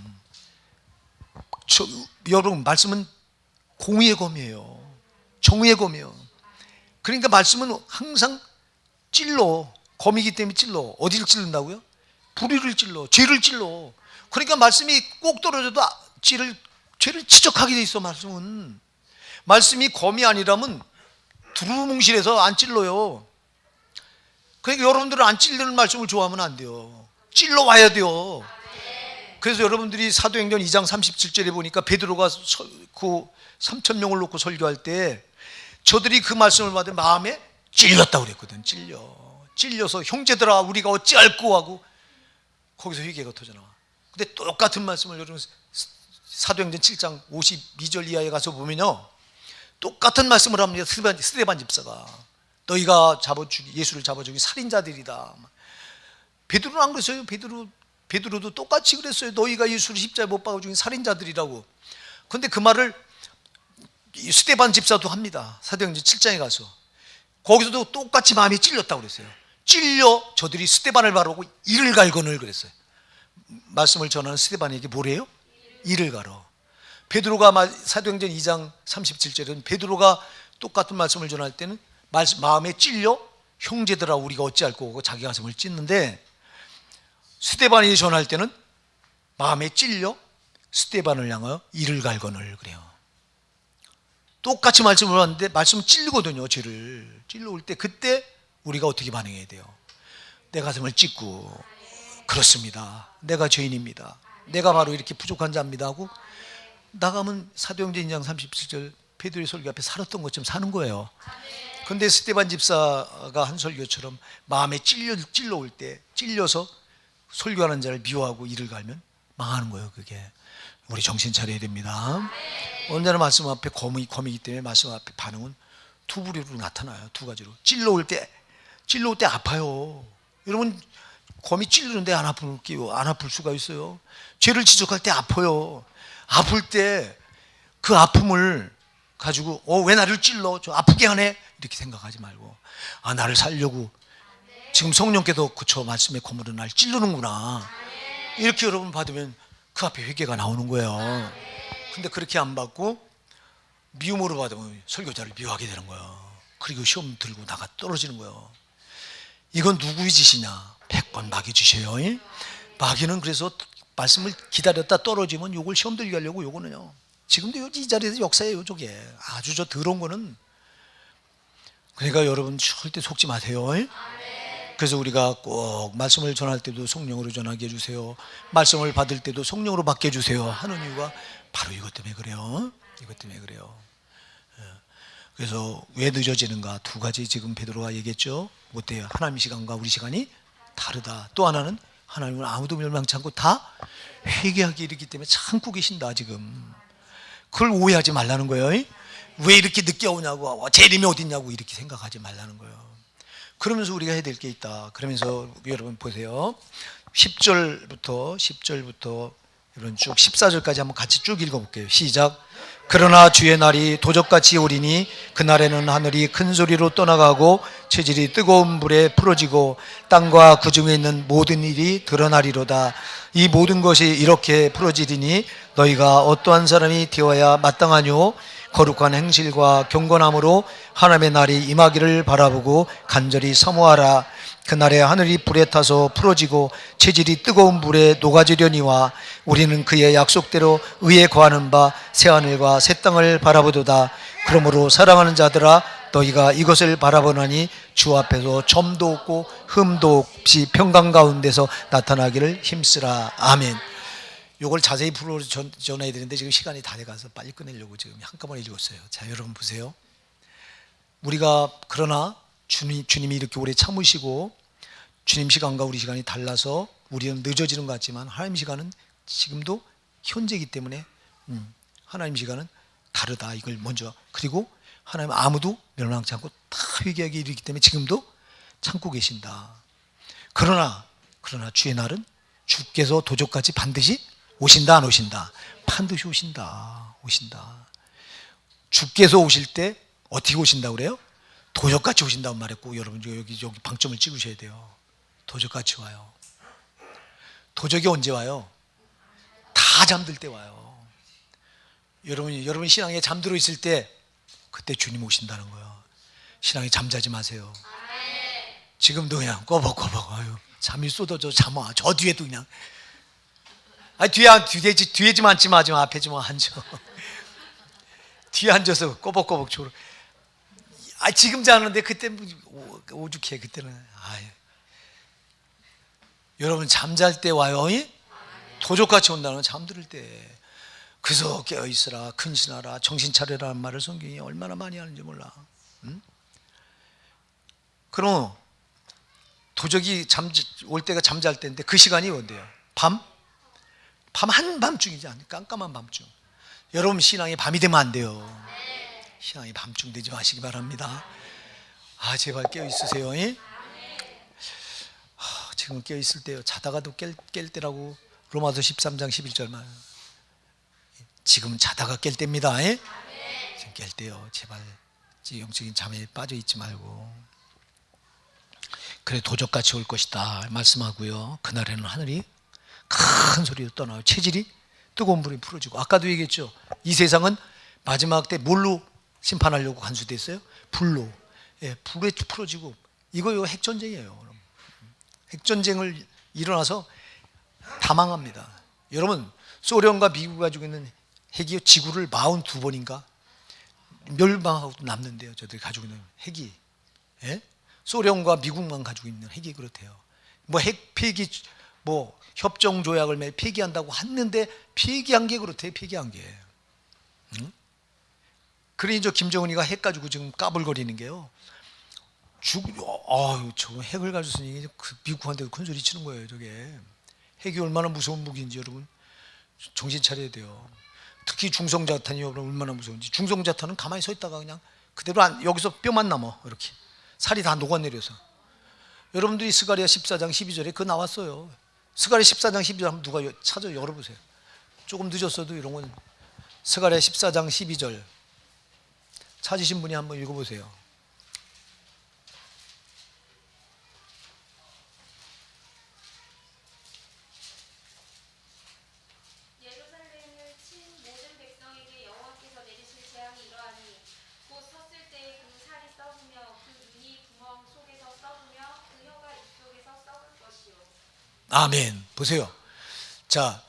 여러분, 말씀은 공의의 검이에요. 정의의 검이에요. 그러니까 말씀은 항상 찔러. 검이기 때문에 찔러. 어디를 찔른다고요? 불의를 찔러, 죄를 찔러. 그러니까 말씀이 꼭 떨어져도 죄를 지적하게 돼 있어. 말씀이 검이 아니라면 두루뭉실해서 안 찔러요. 그러니까 여러분들은 안 찔리는 말씀을 좋아하면 안 돼요. 찔러 와야 돼요. 그래서 여러분들이 사도행전 2장 37절에 보니까 베드로가 그 3,000명을 놓고 설교할 때 저들이 그 말씀을 받아 마음에 찔렸다고 그랬거든. 찔려서 형제들아 우리가 어찌할꼬 하고 거기서 회개가 터져나와. 근데 똑같은 말씀을 여러분 사도행전 7장 52절 이하에 가서 보면요, 똑같은 말씀을 합니다. 스데반 집사가 너희가 예수를 잡아 죽인 살인자들이다. 베드로는 안 그랬어요. 베드로도 똑같이 그랬어요. 너희가 예수를 십자가에 못 박아 죽인 살인자들이라고. 근데 그 말을 스데반 집사도 합니다. 사도행전 7장에 가서 거기서도 똑같이 마음이 찔렸다고 그랬어요. 찔려 저들이 스데반을 바르고 이를 갈거늘 그랬어요. 말씀을 전하는 스데반에게 뭐래요? 이를 갈어. 베드로가 사도행전 2장 37절은 베드로가 똑같은 말씀을 전할 때는 마음에 찔려 형제들아 우리가 어찌할 거고 자기 가슴을 찢는데, 스데반이 전할 때는 마음에 찔려 스데반을 향하여 이를 갈거늘 그래요. 똑같이 말씀을 하는데 말씀은 찔리거든요. 죄를 찔러올 때 그때 우리가 어떻게 반응해야 돼요? 내 가슴을 찢고 그렇습니다. 내가 죄인입니다. 내가 바로 이렇게 부족한 자입니다 하고 나가면 사도행전 2장 37절 베드로의 설교 앞에 살았던 것처럼 사는 거예요. 근데 스데반 집사가 한 설교처럼 마음에 찔러올 때 찔려서 설교하는 자를 미워하고 이를 갈면 망하는 거예요. 그게 우리 정신 차려야 됩니다. 언제나 말씀 앞에 검이기 때문에 말씀 앞에 반응은 두 부류로 나타나요. 두 가지로. 찔러올 때 아파요. 여러분, 검이 찔르는데 안 아플 수가 있어요. 죄를 지적할 때 아파요. 아플 때 그 아픔을 가지고 왜 나를 찔러? 저 아프게 하네? 이렇게 생각하지 말고 나를 살려고 지금 성령께서 그쵸 말씀의 검으로 날 찔르는구나. 이렇게 여러분 받으면 그 앞에 회개가 나오는 거예요. 근데 그렇게 안 받고 미움으로 받으면 설교자를 미워하게 되는 거예요. 그리고 시험 들고 나가 떨어지는 거예요. 이건 누구의 짓이냐? 100번 마귀 짓이에요. 마귀는 그래서 말씀을 기다렸다 떨어지면 요걸 시험 들게 하려고 요거는요. 지금도 이 자리에서 역사예요. 저게 아주 더러운 거는. 그러니까 여러분 절대 속지 마세요. 그래서 우리가 꼭 말씀을 전할 때도 성령으로 전하게 해주세요. 말씀을 받을 때도 성령으로 받게 해주세요 하는 이유가 바로 이것 때문에 그래요. 이것 때문에 그래요. 그래서 왜 늦어지는가? 두 가지 지금 베드로가 얘기했죠. 어때요? 하나님 시간과 우리 시간이 다르다. 또 하나는 하나님은 아무도 멸망치 않고 다 회개하게 이르기 때문에 참고 계신다. 지금 그걸 오해하지 말라는 거예요. 왜 이렇게 늦게 오냐고, 재림이 어딨냐고 이렇게 생각하지 말라는 거예요. 그러면서 우리가 해야 될 게 있다. 그러면서 여러분 보세요. 10절부터 여러분 쭉 14절까지 한번 같이 쭉 읽어볼게요. 시작. 그러나 주의 날이 도적같이 오리니 그날에는 하늘이 큰 소리로 떠나가고 체질이 뜨거운 불에 풀어지고 땅과 그 중에 있는 모든 일이 드러나리로다. 이 모든 것이 이렇게 풀어지리니 너희가 어떠한 사람이 되어야 마땅하뇨? 거룩한 행실과 경건함으로 하나님의 날이 임하기를 바라보고 간절히 사모하라. 그날에 하늘이 불에 타서 풀어지고 체질이 뜨거운 불에 녹아지려니와 우리는 그의 약속대로 의에 거하는 바 새하늘과 새 땅을 바라보도다. 그러므로 사랑하는 자들아, 너희가 이것을 바라보나니 주 앞에서 점도 없고 흠도 없이 평강 가운데서 나타나기를 힘쓰라. 아멘. 이걸 자세히 불러 전해야 되는데 지금 시간이 다 돼가서 빨리 끝내려고 지금 한꺼번에 읽었어요. 자, 여러분 보세요. 우리가 그러나 주님이 이렇게 오래 참으시고 주님 시간과 우리 시간이 달라서 우리는 늦어지는 것 같지만 하나님 시간은 지금도 현재이기 때문에 하나님 시간은 다르다. 이걸 먼저, 그리고 하나님 아무도 멸망치 않고 다 회개하게 이르기 때문에 지금도 참고 계신다. 그러나 주의 날은 주께서 도적같이 반드시 오신다, 안 오신다? 반드시 오신다. 주께서 오실 때 어떻게 오신다고 그래요? 도적같이 오신다고 말했고, 여러분 여기 방점을 찍으셔야 돼요. 도적같이 와요. 도적이 언제 와요? 다 잠들 때 와요. 여러분 신앙에 잠들어 있을 때 그때 주님 오신다는 거예요. 신앙에 잠자지 마세요. 지금도 그냥 꼬박꼬박 잠이 쏟아져 잠아. 저 뒤에도 그냥 뒤에 좀 앉지 마, 앞에 좀 앉아. 뒤에 앉아서 꼬박꼬박 졸어. 지금 자는데 그때 오죽해. 그때는 여러분 잠잘 때 와요. 도적같이 온다는 건 잠들 때. 그래서 깨어있으라, 근신하라, 정신 차려라는 말을 성경이 얼마나 많이 하는지 몰라. 그럼 도적이 올 때가 잠잘 때인데 그 시간이 언제요? 밤 한밤중이지 않아요? 깜깜한 밤중. 여러분 신앙이 밤이 되면 안 돼요. 신앙이 밤중 되지 마시기 바랍니다. 제발 깨어있으세요. 지금 깨어있을 때요. 자다가도 깰 때라고 로마서 13장 11절 말. 지금은 자다가 깰 때입니다. 지금 깰 때요. 제발 영적인 잠에 빠져 있지 말고. 그래 도적같이 올 것이다 말씀하고요. 그날에는 하늘이 큰 소리로 떠나요. 체질이 뜨거운 불이 풀어지고, 아까도 얘기했죠. 이 세상은 마지막 때 뭘로 심판하려고 간수됐어요? 불로. 불에 풀어지고. 이거 핵전쟁이에요. 핵전쟁을 일어나서 다 망합니다. 여러분 소련과 미국이 가지고 있는 핵이 지구를 42번인가 멸망하고 남는데요. 저들이 가지고 있는 핵이. 소련과 미국만 가지고 있는 핵이 그렇대요. 핵 폐기 협정 조약을 폐기한다고 했는데 폐기한 게 그렇대요. 폐기한 게. 그러니 김정은이가 핵 가지고 지금 까불거리는 게요. 저 핵을 가졌으니 미국한테 큰 소리 치는 거예요. 저게 핵이 얼마나 무서운 무기인지 여러분 정신 차려야 돼요. 특히 중성자탄이 얼마나 무서운지. 중성자탄은 가만히 서 있다가 그냥 그대로 여기서 뼈만 남아. 이렇게 살이 다 녹아내려서. 여러분들이 스가랴 14장 12절에 그거 나왔어요. 스가랴 14장 12절 한번 누가 찾아 열어보세요. 조금 늦었어도 이런 건. 스가랴 14장 12절 찾으신 분이 한번 읽어보세요. 아멘. 보세요. 자,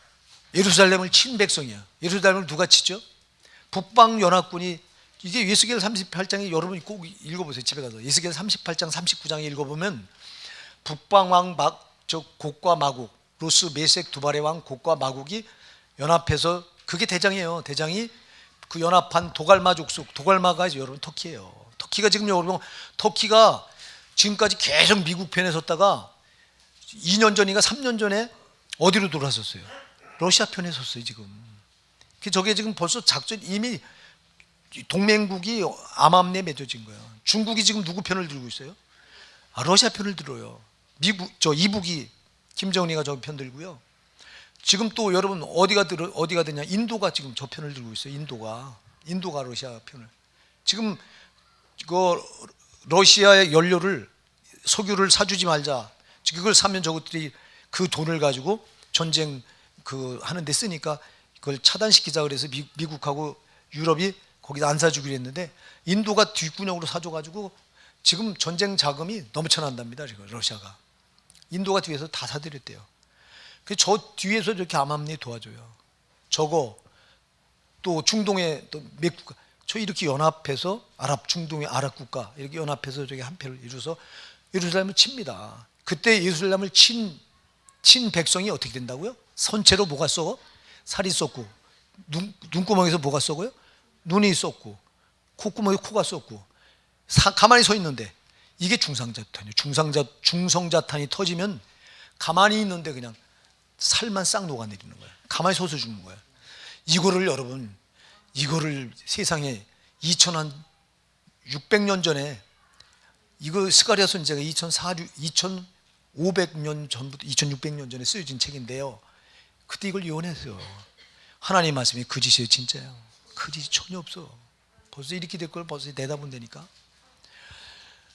예루살렘을 친 백성이야. 예루살렘을 누가 치죠? 북방 연합군이. 이게 예스겔 38장에 여러분이 꼭 읽어보세요. 집에 가서 예스겔 38장 39장에 읽어보면 북방 왕 곡과 마국, 로스 메섹 두발의 왕 곡과 마국이 연합해서, 그게 대장이에요. 대장이 그 연합한 도갈마 족속. 도갈마가 여러분 터키예요. 터키가 지금 여러분 터키가 지금까지 계속 미국 편에 섰다가 2년 전인가 3년 전에 어디로 돌아섰어요? 러시아 편에 섰어요. 지금 저게 지금 벌써 작전, 이미 동맹국이 암암리에 맺어진 거예요. 중국이 지금 누구 편을 들고 있어요? 러시아 편을 들어요. 이북이 김정은이가 저 편 들고요. 지금 또 여러분 어디가 되냐? 인도가 지금 저 편을 들고 있어요. 인도가 러시아 편을. 지금 그 러시아의 연료를 석유를 사주지 말자. 그걸 사면 저것들이 그 돈을 가지고 전쟁 그 하는 데 쓰니까 그걸 차단시키자 그래서 미국하고 유럽이 거기다 안 사주기로 했는데 인도가 뒷구녕으로 사줘가지고 지금 전쟁 자금이 넘쳐난답니다. 지금 러시아가. 인도가 뒤에서 다 사들였대요. 저 뒤에서 이렇게 암암리 도와줘요. 저거 또 중동의 또 몇 국가, 저 이렇게 연합해서 중동의 아랍 국가 이렇게 연합해서 저기 한 패를 이루어서 예루살렘을 칩니다. 그때 예루살렘을 친 백성이 어떻게 된다고요? 선체로 뭐가 썩어? 살이 썩고 눈구멍에서 뭐가 썩어요? 눈이 썩고 콧구멍에 코가 썩고 가만히 서 있는데 이게 중성자탄이에요. 중성자탄이 터지면 가만히 있는데 그냥 살만 싹 녹아내리는 거예요. 가만히 서서 죽는 거예요. 이거를 여러분, 이거를 세상에 2600년 전에 이거 스가랴 선지자가 2500년 전부터 2600년 전에 쓰여진 책인데요. 그때 이걸 예언했어요. 하나님 말씀이 거짓이에요, 진짜예요. 거짓이 전혀 없어. 벌써 이렇게 될 걸 벌써 내다본다니까.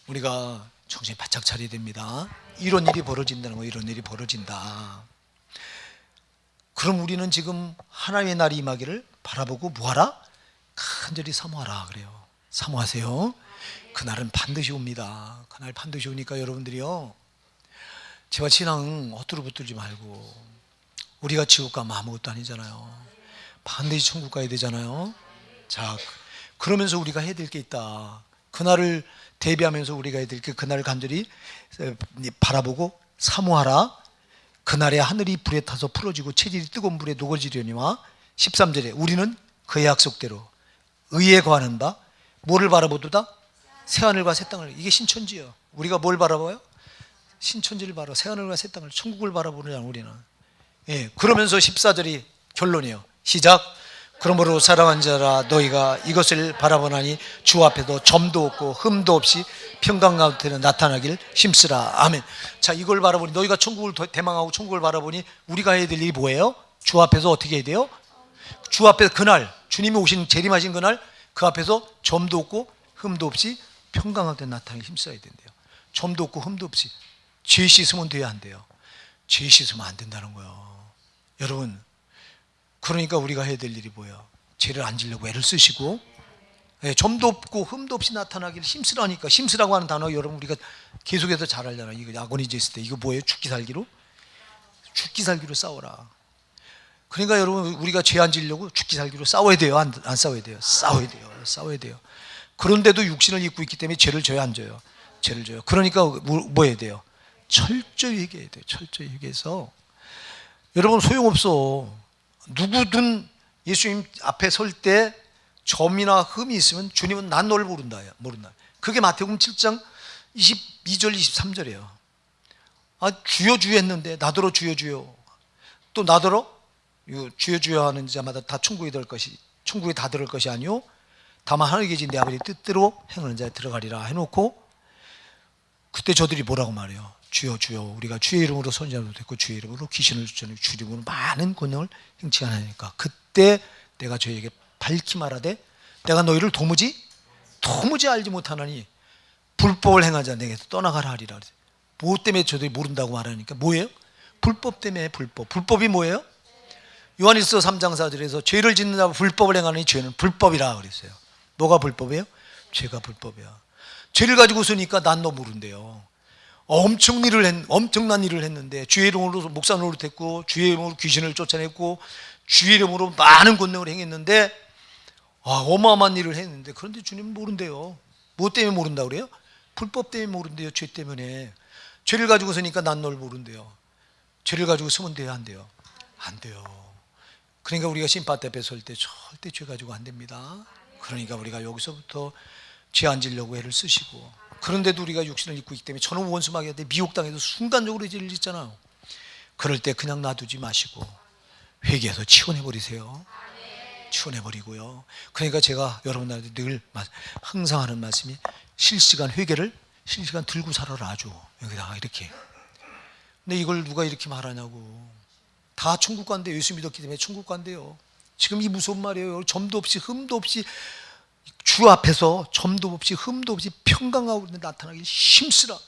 우리가 정신 바짝 차려야 됩니다. 이런 일이 벌어진다는 거, 이런 일이 벌어진다. 그럼 우리는 지금 하나님의 날이 임하기를 바라보고 뭐하라? 간절히 사모하라 그래요. 사모하세요. 그날은 반드시 옵니다. 그날 반드시 오니까 여러분들이요, 제발 신앙 헛두루 붙들지 말고, 우리가 지옥 가면 아무것도 아니잖아요. 반드시 천국 가야 되잖아요. 자, 그러면서 우리가 해야 될 게 있다. 그날을 대비하면서 우리가 해야 될 게, 그날을 간절히 바라보고 사모하라. 그날에 하늘이 불에 타서 풀어지고 체질이 뜨거운 물에 녹아지려니와 13절에 우리는 그의 약속대로 의에 거하는 바 뭐를 바라보도다? 새하늘과 새 땅을. 이게 신천지요. 우리가 뭘 바라봐요? 신천지를 바라, 새하늘과 새 땅을, 천국을 바라보느냐 우리는. 예, 그러면서 14절이 결론이에요. 시작. 그러므로 사랑하는 자라 너희가 이것을 바라보나니 주 앞에도 점도 없고 흠도 없이 평강 가운데 나타나길 힘쓰라. 아멘. 자, 이걸 바라보니, 너희가 천국을 대망하고 천국을 바라보니 우리가 해야 될 일이 뭐예요? 주 앞에서 어떻게 해야 돼요? 주 앞에 그날 주님이 오신 재림하신 그날 그 앞에서 점도 없고 흠도 없이 평강 가운데 나타나길 힘써야 된대요. 점도 없고 흠도 없이. 죄 씻으면 돼야 한대요. 죄 씻으면 안 된다는 거예요. 여러분, 그러니까 우리가 해야 될 일이 뭐예요? 죄를 안 지려고 애를 쓰시고, 예, 점도 없고 흠도 없이 나타나기를 힘쓰라니까. 힘쓰라고 하는 단어 여러분 우리가 계속해서 잘 알잖아요. 이거 아고니제 있을 때 이거 뭐예요? 죽기 살기로 싸워라. 그러니까 여러분 우리가 죄 안 지려고 죽기 살기로 싸워야 돼요? 안 싸워야 돼요? 싸워야 돼요. 그런데도 육신을 입고 있기 때문에 죄를 져요, 안 져요? 죄를 져요. 그러니까 뭐 해야 돼요? 철저히 회개해야 돼요. 철저히 회개해서. 여러분 소용없어. 누구든 예수님 앞에 설 때 점이나 흠이 있으면 주님은 난 너를 모른다. 그게 마태복음 7장 22절 23절이에요. 아, 주여 주여 했는데 나더러 주여 주여, 또 나더러 주여 주여 하는 자마다 다 천국에 다 들을 것이 아니요 다만 하늘에 계신 내 아버지 뜻대로 행하는 자에 들어가리라 해놓고, 그때 저들이 뭐라고 말해요? 주여 주여, 우리가 주의 이름으로 선지자도 됐고 주의 이름으로 귀신을 쫓아내고 주의 이름으로 많은 권능을 행치 않으니까 그때 내가 저에게 밝히 말하되 내가 너희를 도무지 알지 못하나니 불법을 행하자 내게서 떠나가라 하리라. 뭐 때문에 저들이 모른다고 말하니까 뭐예요? 불법 때문에. 불법이 뭐예요? 요한일서 3장 4절에서 죄를 짓는 자와 불법을 행하는 죄는 불법이라 그랬어요. 뭐가 불법이에요? 죄가 불법이야. 죄를 가지고 서니까 난 너 모른대요. 엄청난 일을 했는데 주의 이름으로 목사 노릇했고 주의 이름으로 귀신을 쫓아냈고 주의 이름으로 많은 권능을 행했는데 어마어마한 일을 했는데, 그런데 주님은 모른대요. 뭐 때문에 모른다고 그래요? 불법 때문에 모른대요. 죄 때문에. 죄를 가지고 서니까 난 널 모른대요. 죄를 가지고 서면 돼요, 안 돼요? 안 돼요. 그러니까 우리가 심판 앞에 설 때 절대 죄 가지고 안 됩니다. 그러니까 우리가 여기서부터 죄 안 지려고 애를 쓰시고, 그런데도 우리가 육신을 입고 있기 때문에 저는 원수마귀 한테 미혹당해서 순간적으로 죄를 짓잖아요. 그럴 때 그냥 놔두지 마시고 회개해서 치워내버리세요. 치워내버리고요. 그러니까 제가 여러분들한테 늘 항상 하는 말씀이 실시간 회개를 실시간 들고 살아라. 아주 여기다가 이렇게. 근데 이걸 누가 이렇게 말하냐고. 다 천국 간대요. 예수 믿었기 때문에 천국 간대요. 지금 이 무서운 말이에요. 점도 없이 흠도 없이 주 앞에서 점도 없이 흠도 없이 평강하고 나타나기 힘쓰라.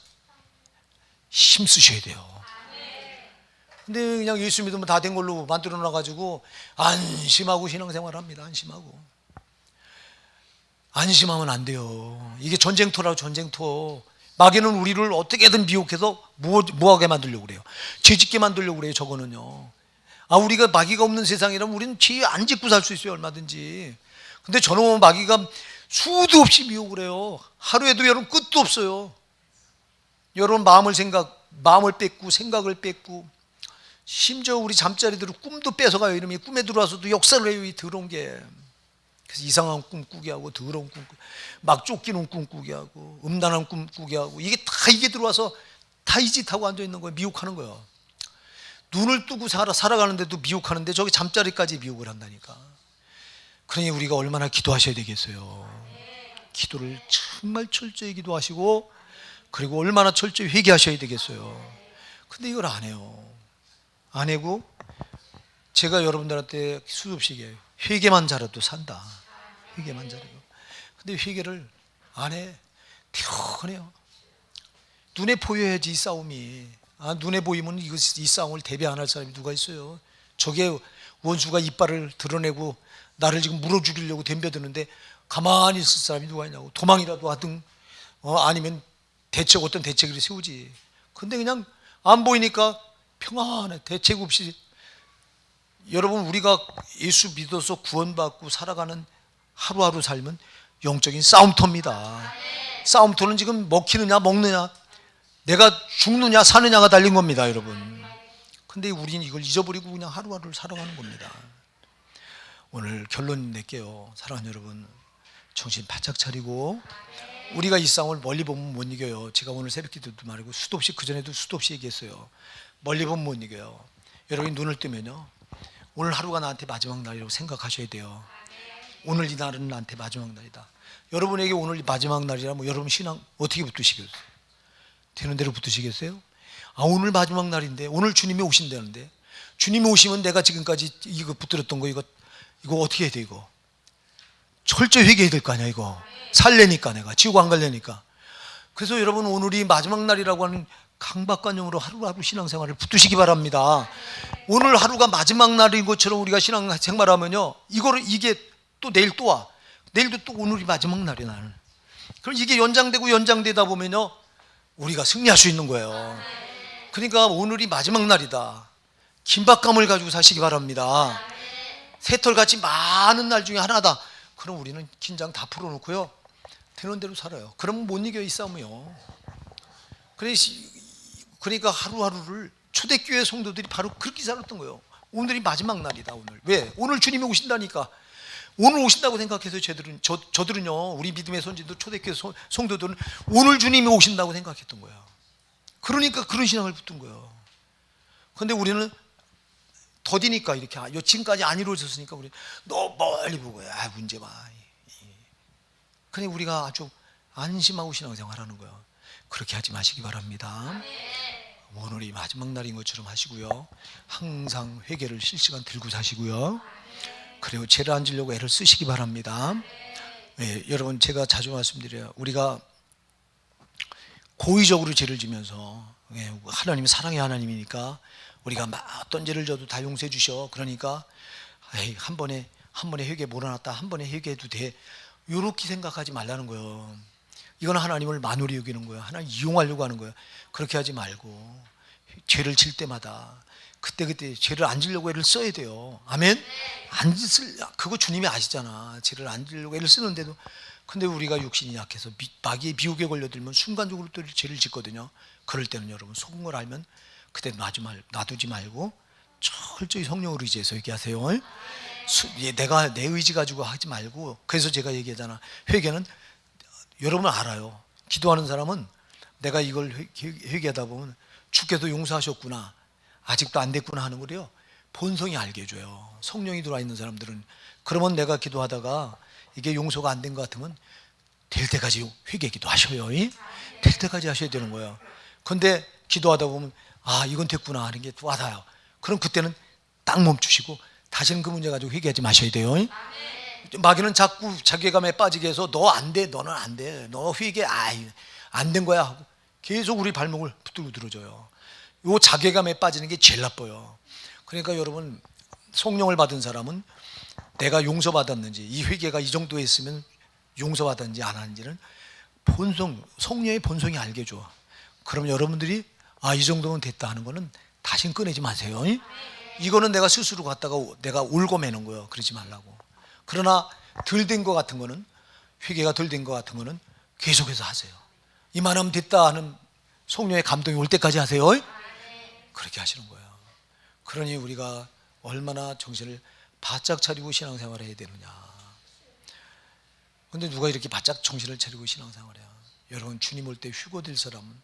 힘쓰셔야 돼요. 근데 그냥 예수 믿으면 다 된 걸로 만들어 놔가지고 안심하고 신앙생활 합니다. 안심하면 안 돼요. 이게 전쟁터라고. 전쟁터. 마귀는 우리를 어떻게든 미혹해서 뭐하게 만들려고 그래요. 죄짓게 만들려고 그래요. 저거는요. 우리가 마귀가 없는 세상이라면 우리는 죄 안 짓고 살 수 있어요. 얼마든지. 근데 저놈은 마귀가 수도 없이 미혹을 해요. 하루에도 여러분 끝도 없어요. 여러분 마음을 뺏고 생각을 뺏고 심지어 우리 잠자리들은 꿈도 뺏어가요. 이러면 꿈에 들어와서도 역사를 해요. 이 더러운 게. 그래서 이상한 꿈 꾸게 하고 더러운 꿈 꾸게, 막 쫓기는 꿈 꾸게 하고 음란한 꿈 꾸게 하고 이게 들어와서 다 이 짓하고 앉아있는 거예요. 미혹하는 거예요. 눈을 뜨고 살아가는데도 미혹하는데 저기 잠자리까지 미혹을 한다니까. 그러니 우리가 얼마나 기도하셔야 되겠어요. 기도를 정말 철저히 기도하시고 그리고 얼마나 철저히 회개하셔야 되겠어요. 근데 이걸 안 해요. 안 하고 제가 여러분들한테 수없이 얘기해요. 회개만 잘해도 산다. 회개만 잘해도. 근데 회개를 안 해. 피곤해요. 눈에 보여야지 이 싸움이. 눈에 보이면 이 싸움을 대비 안 할 사람이 누가 있어요. 저게 원수가 이빨을 드러내고 나를 지금 물어 죽이려고 덤벼드는데 가만히 있을 사람이 누가 있냐고. 도망이라도 하든 아니면 어떤 대책을 세우지. 근데 그냥 안 보이니까 평안해. 대책 없이. 여러분 우리가 예수 믿어서 구원받고 살아가는 하루하루 삶은 영적인 싸움터입니다. 싸움터는 지금 먹히느냐 먹느냐 내가 죽느냐 사느냐가 달린 겁니다. 여러분. 근데 우리는 이걸 잊어버리고 그냥 하루하루를 살아가는 겁니다. 오늘 결론 낼게요. 사랑하는 여러분, 정신 바짝 차리고 우리가 이 싸움을 멀리 보면 못 이겨요. 제가 오늘 새벽기도도 말하고 수도 없이 그전에도 수도 없이 얘기했어요. 멀리 보면 못 이겨요. 여러분이 눈을 뜨면요, 오늘 하루가 나한테 마지막 날이라고 생각하셔야 돼요. 오늘 이 날은 나한테 마지막 날이다. 여러분에게 오늘 마지막 날이라면 여러분 신앙 어떻게 붙드시겠어요? 되는 대로 붙으시겠어요? 오늘 마지막 날인데, 오늘 주님이 오신다는데, 주님이 오시면 내가 지금까지 이거 붙들었던 거 이거 어떻게 해야 돼? 이거 철저히 회개해야 될 거 아니야. 이거 살려니까, 내가 지옥 안 가려니까. 그래서 여러분 오늘이 마지막 날이라고 하는 강박관념으로 하루하루 신앙생활을 붙드시기 바랍니다. 오늘 하루가 마지막 날인 것처럼 우리가 신앙생활하면요, 이게 또 내일 또 와. 내일도 또 오늘이 마지막 날이야. 나는. 그럼 이게 연장되다 보면요, 우리가 승리할 수 있는 거예요. 그러니까 오늘이 마지막 날이다. 긴박감을 가지고 사시기 바랍니다. 새털같이 많은 날 중에 하나다. 그럼 우리는 긴장 다 풀어놓고요, 되는 대로 살아요. 그러면 못 이겨요, 이 싸움이요. 그러니까 하루하루를 초대교회 성도들이 바로 그렇게 살았던 거예요. 오늘이 마지막 날이다. 오늘. 왜? 오늘 주님이 오신다니까. 오늘 오신다고 생각해서 저들은요, 우리 믿음의 선진들, 초대교회 성도들은 오늘 주님이 오신다고 생각했던 거야. 그러니까 그런 신앙을 붙든 거예요. 그런데 우리는 더디니까 이렇게 지금까지 안 이루어졌으니까 우리 너무 멀리 보고 문제 봐. 그래 우리가 아주 안심하고 신앙생활하는 거예요. 그렇게 하지 마시기 바랍니다. 오늘이 마지막 날인 것처럼 하시고요, 항상 회개를 실시간 들고 사시고요, 그리고 죄를 안 지려고 애를 쓰시기 바랍니다. 여러분 제가 자주 말씀드려요. 우리가 고의적으로 죄를 지면서, 하나님이 사랑의 하나님이니까 우리가 어떤 죄를 져도 다 용서해 주셔. 그러니까 한 번에 회개 몰아놨다, 한 번에 회개해도 돼, 이렇게 생각하지 말라는 거예요. 이건 하나님을 만홀히 여기는 거예요. 하나님 이용하려고 하는 거예요. 그렇게 하지 말고 죄를 질 때마다 그때 죄를 안 지려고 애를 써야 돼요. 아멘. 그거 주님이 아시잖아. 죄를 안 지려고 애를 쓰는데도. 근데 우리가 육신이 약해서 마귀의 미혹에 걸려들면 순간적으로 또 죄를 짓거든요. 그럴 때는 여러분 속은 걸 알면 그때 놔두지 말고 철저히 성령을 의지해서 얘기하세요. 내가 내 의지 가지고 하지 말고. 그래서 제가 얘기하잖아. 회개는 여러분 알아요. 기도하는 사람은 내가 이걸 회개하다 보면 주께서 용서하셨구나, 아직도 안 됐구나 하는 거래요. 본성이 알게 해줘요. 성령이 들어와 있는 사람들은. 그러면 내가 기도하다가 이게 용서가 안 된 것 같으면 될 때까지 회개 기도하셔요. 될 때까지 하셔야 되는 거예요. 근데 기도하다 보면 이건 됐구나 하는 게 와닿아요. 그럼 그때는 딱 멈추시고 다시는 그 문제 가지고 회개하지 마셔야 돼요. 마귀는 자꾸 자괴감에 빠지게 해서 너 안 돼, 너는 안 돼, 너 회개 안 된 거야 하고 계속 우리 발목을 붙들고 들어줘요. 요 자괴감에 빠지는 게 제일 나빠요. 그러니까 여러분, 성령을 받은 사람은 내가 용서받았는지, 이 회개가 이 정도에 있으면 용서받았는지 안 하는지는 성령의 본성이 알게 줘. 그럼 여러분들이 이 정도면 됐다 하는 거는 다시는 꺼내지 마세요. 이거는 내가 스스로 갖다가 내가 울고 매는 거예요. 그러지 말라고. 그러나 덜 된 거 같은 거는, 회개가 덜 된 거 같은 거는 계속해서 하세요. 이만하면 됐다 하는 성령의 감동이 올 때까지 하세요. 그렇게 하시는 거예요. 그러니 우리가 얼마나 정신을 바짝 차리고 신앙생활을 해야 되느냐. 근데 누가 이렇게 바짝 정신을 차리고 신앙생활을 해요? 여러분, 주님 올 때 휴거될 사람은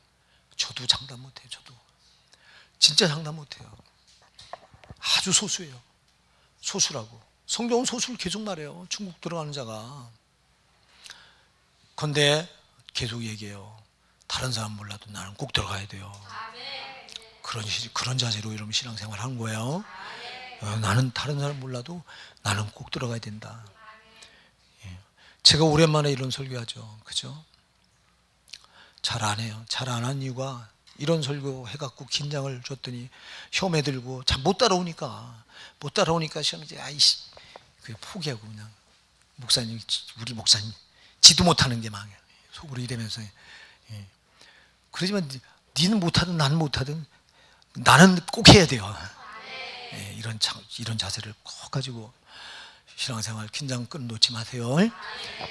저도 장담 못해요. 저도 진짜 장담 못해요. 아주 소수예요. 소수라고. 성경은 소수를 계속 말해요. 중국 들어가는 자가. 근데 계속 얘기해요. 다른 사람 몰라도 나는 꼭 들어가야 돼요. 그런 자세로 여러분 신앙생활 하는 거예요. 나는 다른 사람 몰라도 나는 꼭 들어가야 된다. 제가 오랜만에 이런 설교하죠. 그죠? 잘 안 해요. 잘 안 한 이유가 이런 설교 해갖고 긴장을 줬더니 혐에 들고 잘 못 따라오니까 시험이 이제 포기하고 그냥 우리 목사님 지도 못하는 게 망해. 속으로 이러면서. 그러지만 니는 못하든 나는 못하든 나는 꼭 해야 돼요. 이런 자세를 꼭 가지고 신앙생활 긴장 끈 놓지 마세요.